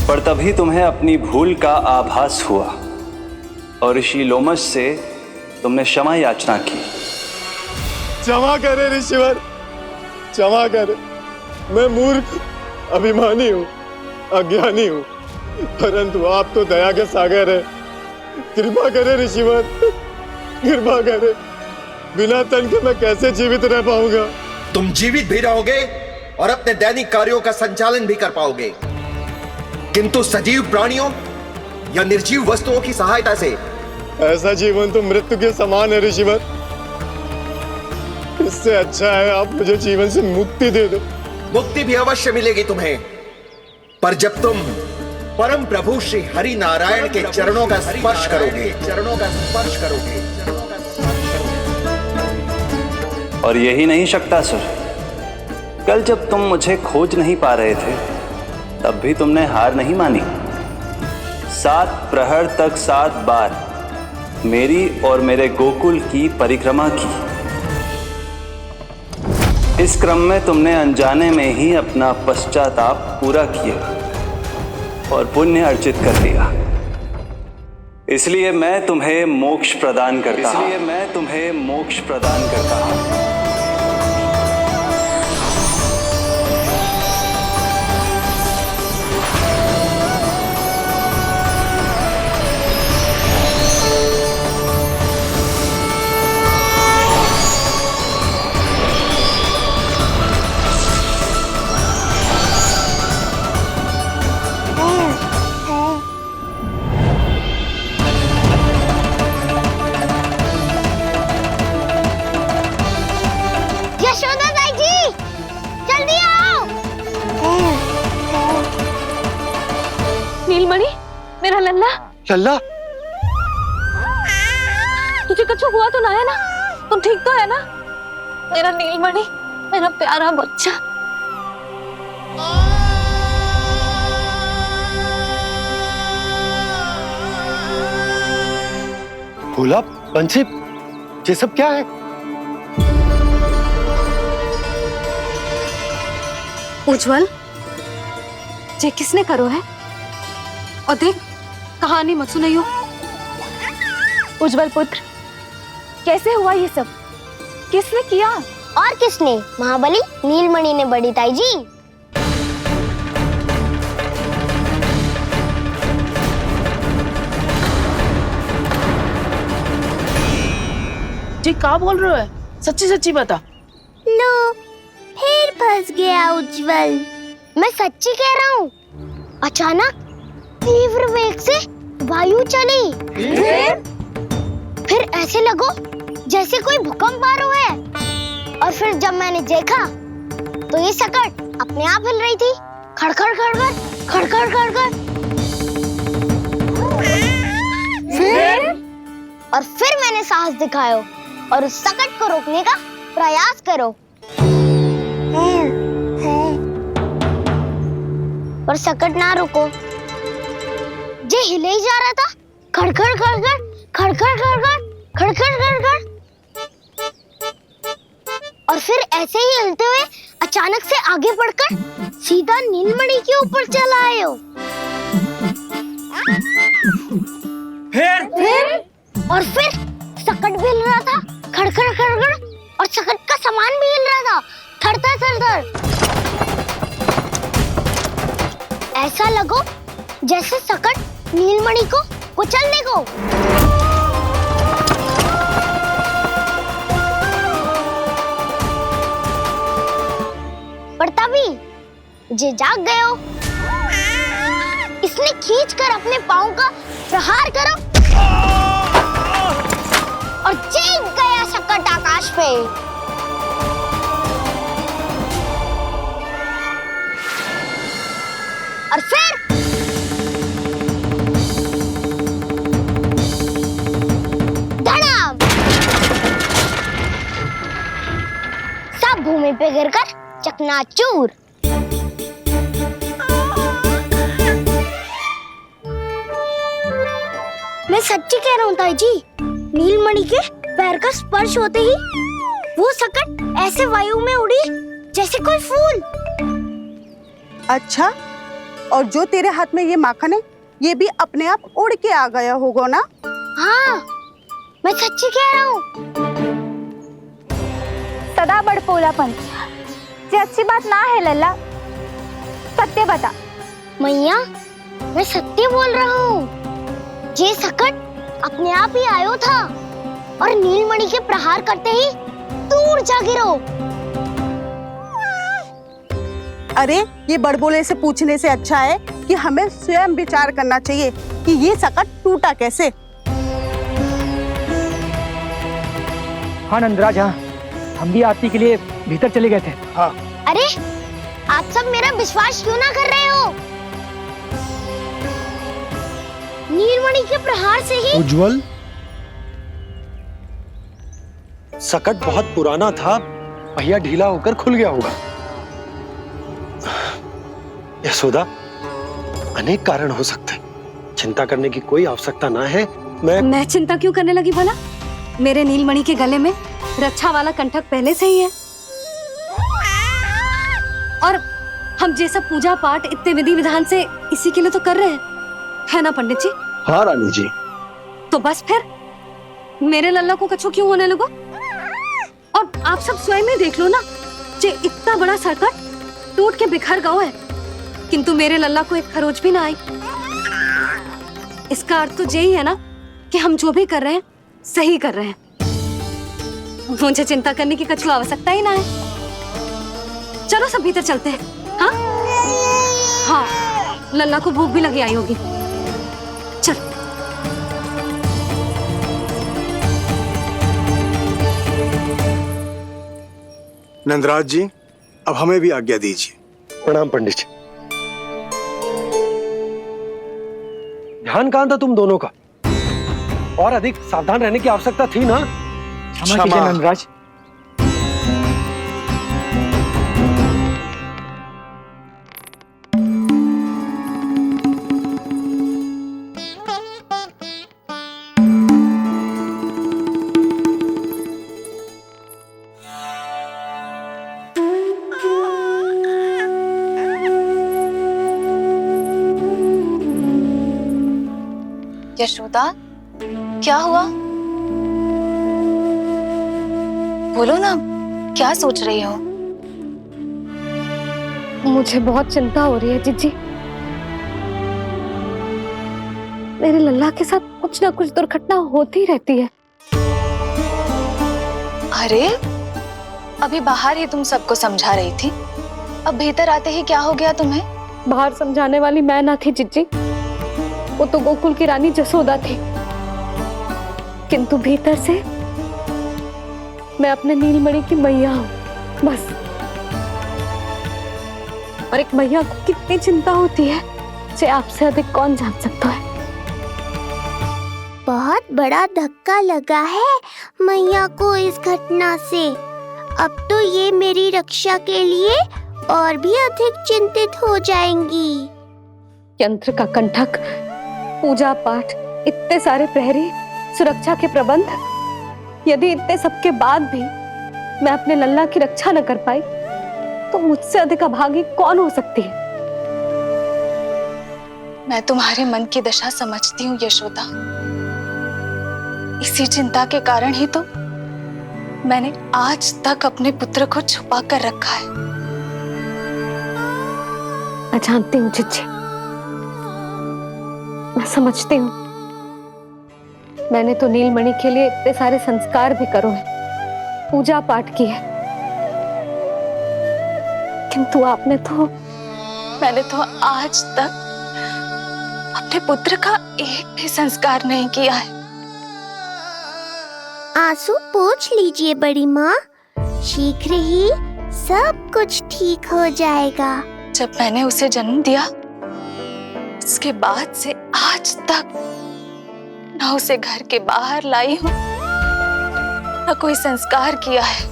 पर तभी तुम्हें अपनी भूल का आभास हुआ और ऋषि लोमस से तुमने क्षमा याचना की।
क्षमा करे ऋषिवर, क्षमा करे। मैं मूर्ख, अभिमानी हूँ, अज्ञानी हूँ, परंतु आप तो दया के सागर है। कृपा करे ऋषिवर, कृपा करे। बिना तन के मैं कैसे जीवित रह पाऊंगा?
तुम जीवित भी रहोगे और अपने दैनिक कार्यों का संचालन भी कर पाओगे, किंतु सजीव प्राणियों या निर्जीव वस्तुओं की सहायता से।
ऐसा जीवन तो मृत्यु के समान है ऋषिवर। इससे अच्छा है आप मुझे जीवन से मुक्ति दे दो।
मुक्ति भी अवश्य मिलेगी तुम्हें, पर जब तुम परम प्रभु श्री हरि नारायण के चरणों का स्पर्श करोगे, चरणों का स्पर्श करोगे।
और यही नहीं शक्तासुर, कल जब तुम मुझे खोज नहीं पा रहे थे, तब भी तुमने हार नहीं मानी। 7 प्रहर तक 7 बार मेरी और मेरे गोकुल की परिक्रमा की। इस क्रम में तुमने अनजाने में ही अपना पश्चाताप पूरा किया और पुण्य अर्जित कर लिया। इसलिए मैं तुम्हें मोक्ष प्रदान करता हूं।
यशोदा ताई जी, जल्दी आओ।
नीलमणि, मेरा लल्ला।
लल्ला,
तुझे कुछ हुआ तो ना है ना? तुम ठीक तो है ना? मेरा नीलमणि, मेरा प्यारा बच्चा।
भोला, बंसी, ये सब क्या है?
उज्जवल, ये किसने करो है? और देख, कहानी मत सुनाइयो।
उज्जवल पुत्र, कैसे हुआ ये सब? किसने किया?
और किसने? महाबली नीलमणि ने, बड़ी ताई जी।
जी क्या बोल रहे हो? सच्ची सच्ची बता।
लो, फिर फंस गया उज्जवल। मैं सच्ची कह रहा हूँ। अचानक तीव्र वेग से वायु चली। फिर ऐसे लगो जैसे कोई भूकंप आ रहा है। और फिर जब मैंने देखा तो ये सकट अपने आप हिल रही थी, खड़खड़ खड़खड़ खड़खड़ खड़खड़। फिर मैंने साहस दिखाया और उस सकट को रोकने का प्रयास करो। पर सकट ना रुको, जे हिले ही जा रहा था, खड़खड़ खड़खड़ खड़खड़ खड़खड़ खड़खड़ खड़खड़। और फिर ऐसे ही हिलते हुए अचानक से आगे बढ़कर सीधा नीलमणि के ऊपर चला आए हो। फिर सकट भी हिल रहा था, खड़खड़ खड़खड़, और सकट का सामान भी हिल रहा था, थरथर थरथर। ऐसा लगो जैसे सकट नीलमणि को कुचलने को। पर तभी जे जाग गए हो। इसने खींचकर अपने पांव का प्रहार करो और चीख गया सकट आकाश पे। और फिर धड़ाम, सब भूमि पे गिरकर चकनाचूर। मैं सच्ची कह रहा हूँ ताई जी, नीलमणि के पैर का स्पर्श होते ही वो सकट ऐसे वायु में उड़ी जैसे कोई फूल।
अच्छा, और जो तेरे हाथ में ये माखन है, ये भी अपने आप उड़ के आ गया होगा ना?
हाँ, मैं सच्ची कह रहा हूँ।
सदा बड़पोलापन, ये अच्छी बात ना है लल्ला। सत्य बता।
मैया, मैं सत्य बोल रहा हूँ। ये सकट अपने आप ही आयो था और नीलमणि के प्रहार करते ही दूर जा गिरो।
अरे, ये बड़बोले से पूछने से अच्छा है कि हमें स्वयं विचार करना चाहिए कि ये सकट टूटा कैसे।
हाँ नंदराज, हाँ, हम भी आरती के लिए भीतर चले गए थे।
हाँ।
अरे, आप सब मेरा विश्वास क्यों ना कर रहे हो? नीलमणि के प्रहार से ही।
उज्जवल, सकट बहुत पुराना था, पहिया ढीला होकर खुल गया होगा। यशोदा, अनेक कारण हो सकते हैं, चिंता करने की कोई आवश्यकता ना है।
मैं चिंता क्यों करने लगी भला? मेरे नीलमणि के गले में रक्षा वाला कंठक पहले से ही है। और हम ये सब पूजा पाठ इतने विधि विधान से इसी के लिए तो कर रहे हैं, है ना पंडित जी?
हाँ रानी जी।
तो बस फिर मेरे लल्ला को कछु क्यों होने लगा? और आप सब स्वयं ही देख लो ना, जे इतना बड़ा संकट टूट के बिखर गया है, किंतु मेरे लल्ला को एक खरोच भी ना आई। इसका अर्थ तो यही है ना कि हम जो भी कर रहे हैं सही कर रहे हैं। मुझे चिंता करने की कछु आवश्यकता ही ना है। चलो सब भीतर चलते हैं। हाँ हाँ, लल्ला को भूख भी लगी आई होगी। चल।
नंदराज जी, अब हमें भी आज्ञा दीजिए।
प्रणाम पंडित जी। ध्यान कहाँ था तुम दोनों का? और अधिक सावधान रहने की आवश्यकता थी ना?
क्षमा कीजिए नंदराज।
यशोदा, क्या हुआ? बोलो ना, क्या सोच रही हो?
मुझे बहुत चिंता हो रही है जीजी। मेरे लल्ला के साथ कुछ ना कुछ दुर्घटना होती रहती है।
अरे, अभी बाहर ही तुम सबको समझा रही थी, अब भीतर आते ही क्या हो गया तुम्हें?
बाहर समझाने वाली मैं ना थी जीजी, वो तो गोकुल की रानी जसोदा थी। किंतु भीतर से मैं अपने नीलमणि की मैया हूँ, बस। और एक मैया को कितनी चिंता होती है, इसे आपसे अधिक कौन जान सकता है।
बहुत बड़ा धक्का लगा है मैया को इस घटना से। अब तो ये मेरी रक्षा के लिए और भी अधिक चिंतित हो जाएंगी।
यंत्र का कंठक, पूजा पाठ, इतने सारे प्रहरी, सुरक्षा के प्रबंध, यदि इतने सबके बाद भी मैं अपने लल्ला की रक्षा न कर पाई तो मुझसे अधिक अभागी कौन हो सकती है?
मैं तुम्हारे मन की दशा समझती हूँ यशोदा। इसी चिंता के कारण ही तो मैंने आज तक अपने पुत्र को छुपा कर रखा है।
मैं जानती हूँ जीजी, मैं समझती हूँ। मैंने तो नीलमणि के लिए इतने सारे संस्कार भी करो है, पूजा पाठ की है, किंतु मैंने तो आज तक अपने पुत्र का एक भी संस्कार नहीं किया है।
आंसू पोंछ लीजिए बड़ी माँ, शीघ्र ही सब कुछ ठीक हो जाएगा।
जब मैंने उसे जन्म दिया, उसके बाद से आज तक न उसे घर के बाहर लाई हूँ, न कोई संस्कार किया है।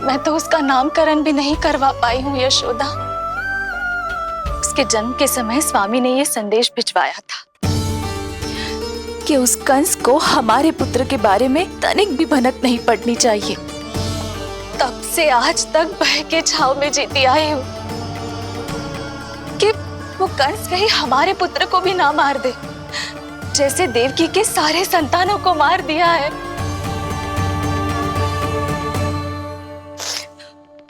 मैं तो उसका नामकरण भी नहीं करवा पाई हूँ यशोदा। उसके जन्म के समय स्वामी ने यह संदेश भिजवाया था कि उस कंस को हमारे पुत्र के बारे में तनिक भी भनक नहीं पड़नी चाहिए। तब से आज तक भय के छाव में जीती आई हूँ कि वो कंस कहीं हमारे पुत्र को भी ना मार दे, जैसे देवकी के सारे संतानों को मार दिया है।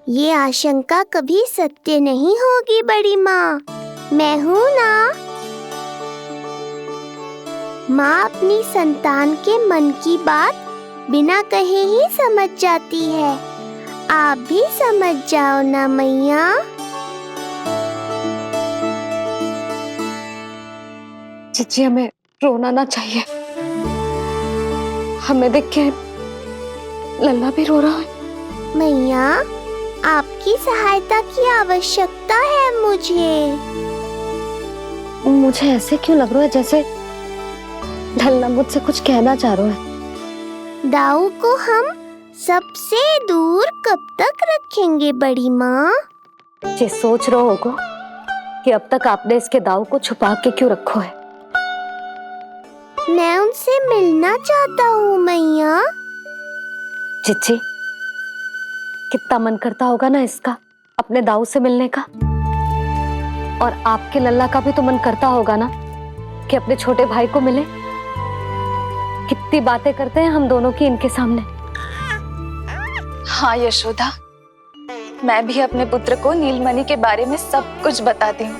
ये आशंका कभी सत्य नहीं होगी बड़ी माँ, मैं हूँ ना। माँ अपनी संतान के मन की बात बिना कहे ही समझ जाती है। आप भी समझ जाओ ना मैया।
जीजी, हमें रोना ना चाहिए। हमें देख के लल्ला भी रो रहा है।
मैया, आपकी सहायता की आवश्यकता है
मुझे ऐसे क्यों लग रहा है जैसे लल्ला मुझसे कुछ कहना चाह रहा है।
दाऊ को हम सबसे दूर कब तक रखेंगे बड़ी माँ?
ये सोच रहा होगा कि अब तक आपने इसके दाऊ को छुपा के क्यों रखो है।
मैं उनसे मिलना चाहता हूँ मैया।
चिच्ची, कितना मन करता होगा ना इसका अपने दाऊ से मिलने का। और आपके लल्ला का भी तो मन करता होगा ना कि अपने छोटे भाई को मिले। कितनी बातें करते हैं हम दोनों की इनके सामने।
हाँ यशोदा, मैं भी अपने पुत्र को नीलमणि के बारे में सब कुछ बताती हूँ।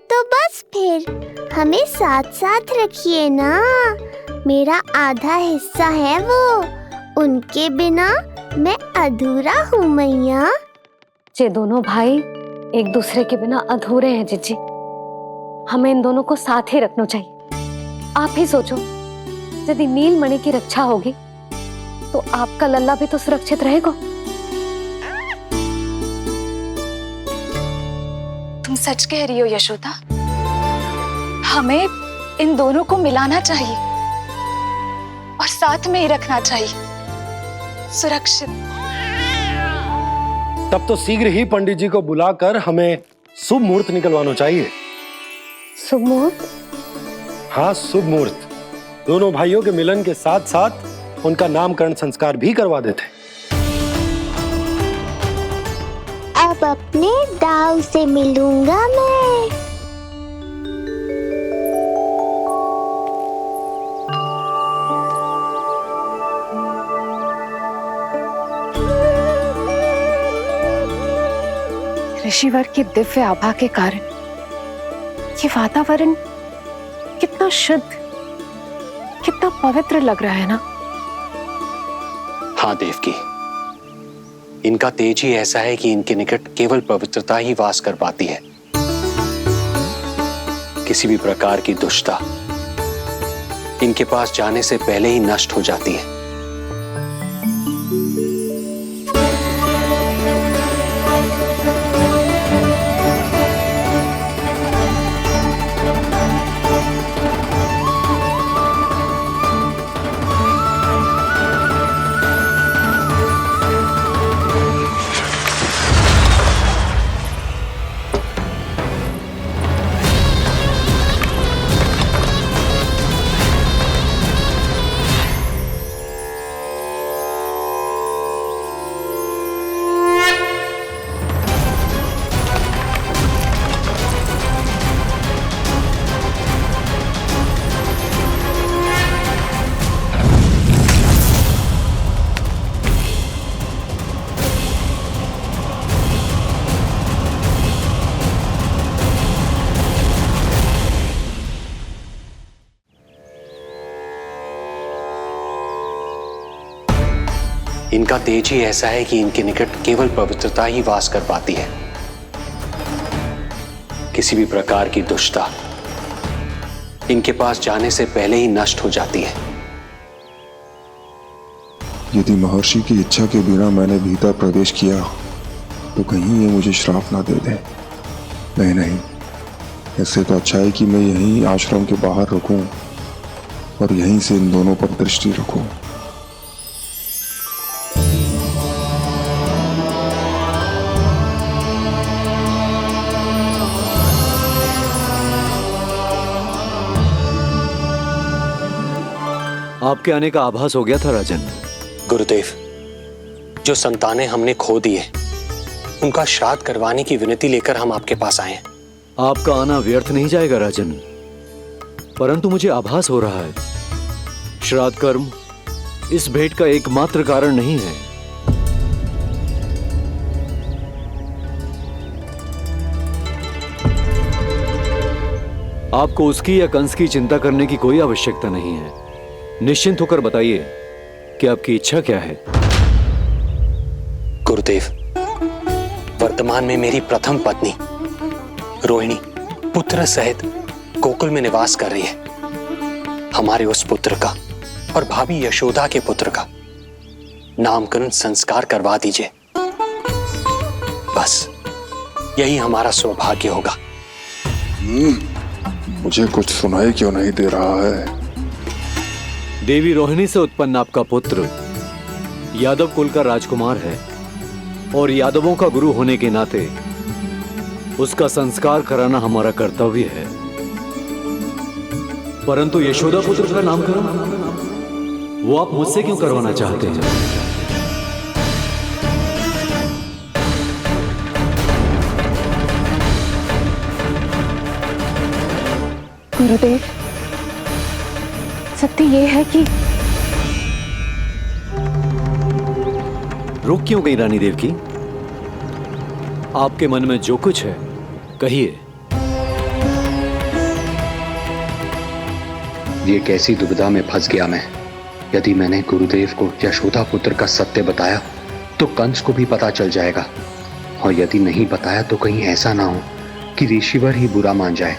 तो बस फिर हमें साथ साथ रखिए ना। मेरा आधा हिस्सा है वो, उनके बिना मैं अधूरा हूँ मैया।
ये दोनों भाई एक दूसरे के बिना अधूरे हैं जिज्जी। हमें इन दोनों को साथ ही रखना चाहिए। आप ही सोचो, यदि नीलमणि की रक्षा होगी तो आपका लल्ला भी तो सुरक्षित रहेगा।
तुम सच कह रही हो यशोदा, हमें इन दोनों को मिलाना चाहिए और साथ में ही रखना चाहिए, सुरक्षित।
तब तो शीघ्र ही पंडित जी को बुलाकर हमें शुभ मुहूर्त निकलवाना चाहिए।
शुभ मुहूर्त?
हाँ, शुभ मुहूर्त। दोनों भाइयों के मिलन के साथ साथ उनका नामकरण संस्कार भी करवा देते।
अब अपने दाऊ से मिलूंगा मैं।
ऋषिवर की दिव्य आभा के कारण ये वातावरण कितना शुद्ध, कितना पवित्र लग रहा है ना।
हाँ देवकी, इनका तेज ही ऐसा है कि इनके निकट केवल पवित्रता ही वास कर पाती है। किसी भी प्रकार की दुष्टता इनके पास जाने से पहले ही नष्ट हो जाती है। इनका तेज ही ऐसा है कि इनके निकट केवल पवित्रता ही वास कर पाती है। किसी भी प्रकार की दुष्टता इनके पास जाने से पहले ही नष्ट हो जाती है।
यदि महर्षि की इच्छा के बिना मैंने भीतर प्रवेश किया तो कहीं ये मुझे श्राप ना दे दे। नहीं, इससे तो अच्छा है कि मैं यहीं आश्रम के बाहर रुकूं और यहीं से इन दोनों पर दृष्टि रखूं।
आपके आने का आभास हो गया था राजन।
गुरुदेव, जो संतानें हमने खो दी है उनका श्राद्ध करवाने की विनती लेकर हम आपके पास आए हैं।
आपका आना व्यर्थ नहीं जाएगा राजन, परंतु मुझे आभास हो रहा है श्राद्ध कर्म इस भेंट का एकमात्र कारण नहीं है। आपको उसकी या कंस की चिंता करने की कोई आवश्यकता नहीं है। निश्चिंत होकर बताइए कि आपकी इच्छा क्या है।
गुरुदेव, वर्तमान में मेरी प्रथम पत्नी रोहिणी पुत्र सहित गोकुल में निवास कर रही है। हमारे उस पुत्र का और भाभी यशोदा के पुत्र का नामकरण संस्कार करवा दीजिए। बस यही हमारा सौभाग्य होगा।
मुझे कुछ सुनाई क्यों नहीं दे रहा है?
देवी रोहिणी से उत्पन्न आपका पुत्र यादव कुल का राजकुमार है और यादवों का गुरु होने के नाते उसका संस्कार कराना हमारा कर्तव्य है।
परंतु यशोदा पुत्र का नामकरण वो आप मुझसे क्यों करवाना चाहते हैं?
गुरुदेव, सत्य ये है कि
रुक क्यों गई रानी देवकी? आपके मन में जो कुछ है कहिए।
ये कैसी दुविधा में फंस गया मैं। यदि मैंने गुरुदेव को यशोदा पुत्र का सत्य बताया तो कंस को भी पता चल जाएगा, और यदि नहीं बताया तो कहीं ऐसा ना हो कि ऋषिवर ही बुरा मान जाए।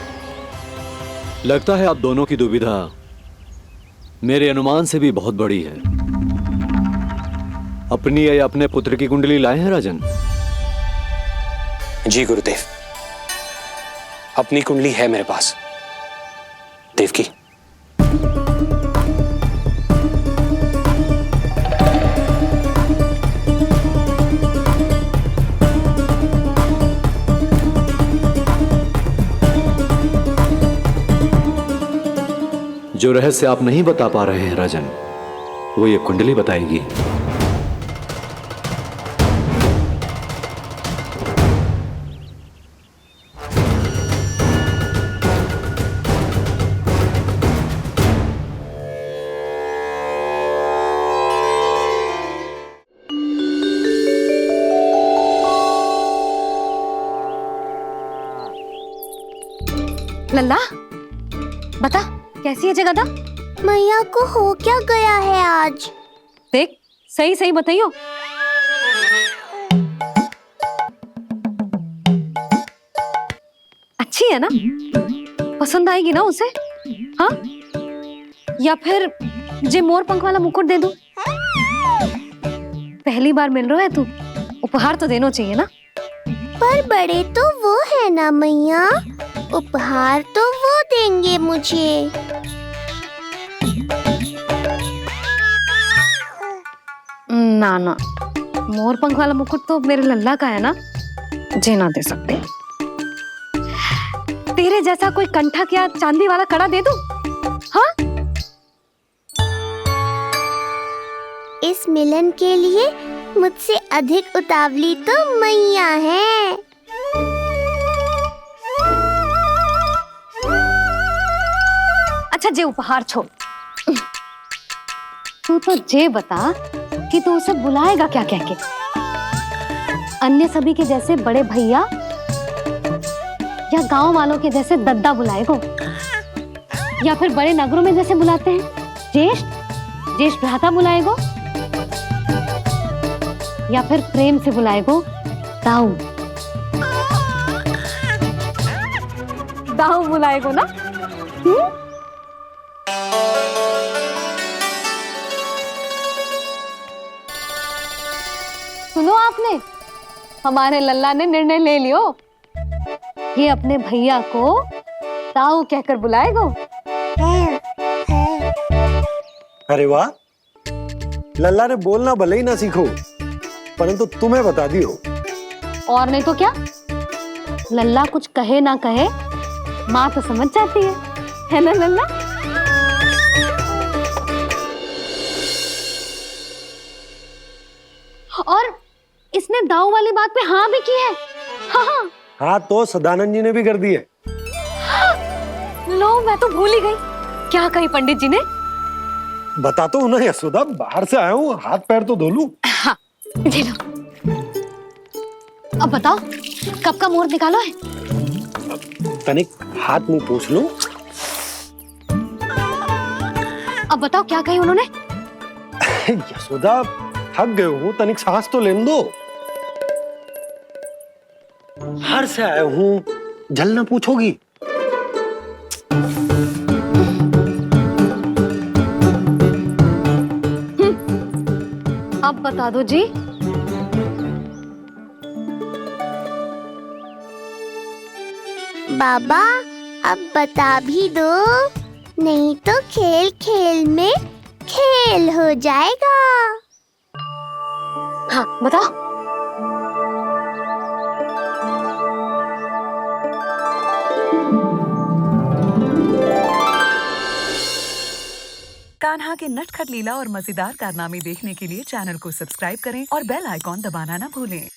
लगता है आप दोनों की दुविधा मेरे अनुमान से भी बहुत बड़ी है। अपनी या अपने पुत्र की कुंडली लाए हैं राजन?
जी गुरुदेव, अपनी कुंडली है मेरे पास। देवकी,
जो रहस्य आप नहीं बता पा रहे हैं राजन, वो ये कुंडली बताएगी।
लल्ला, बता कैसी है जगदा?
मैया को हो क्या गया है आज?
देख, सही सही बताइयो। अच्छी है ना? पसंद आएगी ना उसे? हाँ? या फिर जे मोर पंख वाला मुकुट दे दूं? पहली बार मिल रहा है तू, उपहार तो देना चाहिए ना?
पर बड़े तो वो है ना मैया, उपहार तो वो देंगे मुझे।
ना ना, मोर पंख वाला मुकुट तो मेरे लल्ला का है ना, मुझे ना दे सकते। तेरे जैसा कोई कंठक या चांदी वाला कड़ा दे दूं? हाँ?
इस मिलन के लिए मुझसे अधिक उतावली तो मैया है।
अच्छा, जे उपहार छोड़, तू तो जे बता कि तू उसे बुलाएगा क्या कह के? अन्य सभी के जैसे बड़े भैया या गांव वालों के जैसे दद्दा बुलाएगो, या फिर बड़े नगरों में जैसे बुलाते हैं ज्येष्ठ भ्राता बुलाएगो, या फिर प्रेम से बुलाएगो दाऊ दाऊ बुलाएगो ना? सुनो आपने, हमारे लल्ला ने निर्णय ले लियो, ये अपने भैया को ताऊ कहकर बुलाएगो।
अरे वाह, लल्ला ने बोलना भले ही ना सीखो, परंतु तुम्हें बता दियो।
और नहीं तो क्या, लल्ला कुछ कहे ना कहे माँ तो समझ जाती है ना लल्ला? और इसने दाऊ वाली बात पे हाँ भी की है। हाँ हाँ
हाँ, तो सदानंद जी ने भी कर दी है।
लो, मैं तो भूल ही गई। क्या कही पंडित जी ने?
बता तो ना यशोदा, बाहर से आया हूँ, हाथ पैर तो धो लूं।
हाँ, ले लो। अब बताओ, कब का मुहूर्त निकालो है?
तनिक हाथ मुंह पूछ लूं।
अब बताओ क्या कही उन्होंने?
यशोदा, थक गए हूँ, तनिक सांस तो लेने दो। बाहर से आया हूँ, जल ना पूछोगी?
अब बता दो जी।
बाबा, अब बता भी दो, नहीं तो खेल खेल में खेल हो जाएगा।
हाँ, बताओ।
कान्हा के नटखट लीला और मजेदार कारनामे देखने के लिए चैनल को सब्सक्राइब करें और बेल आइकॉन दबाना ना भूलें।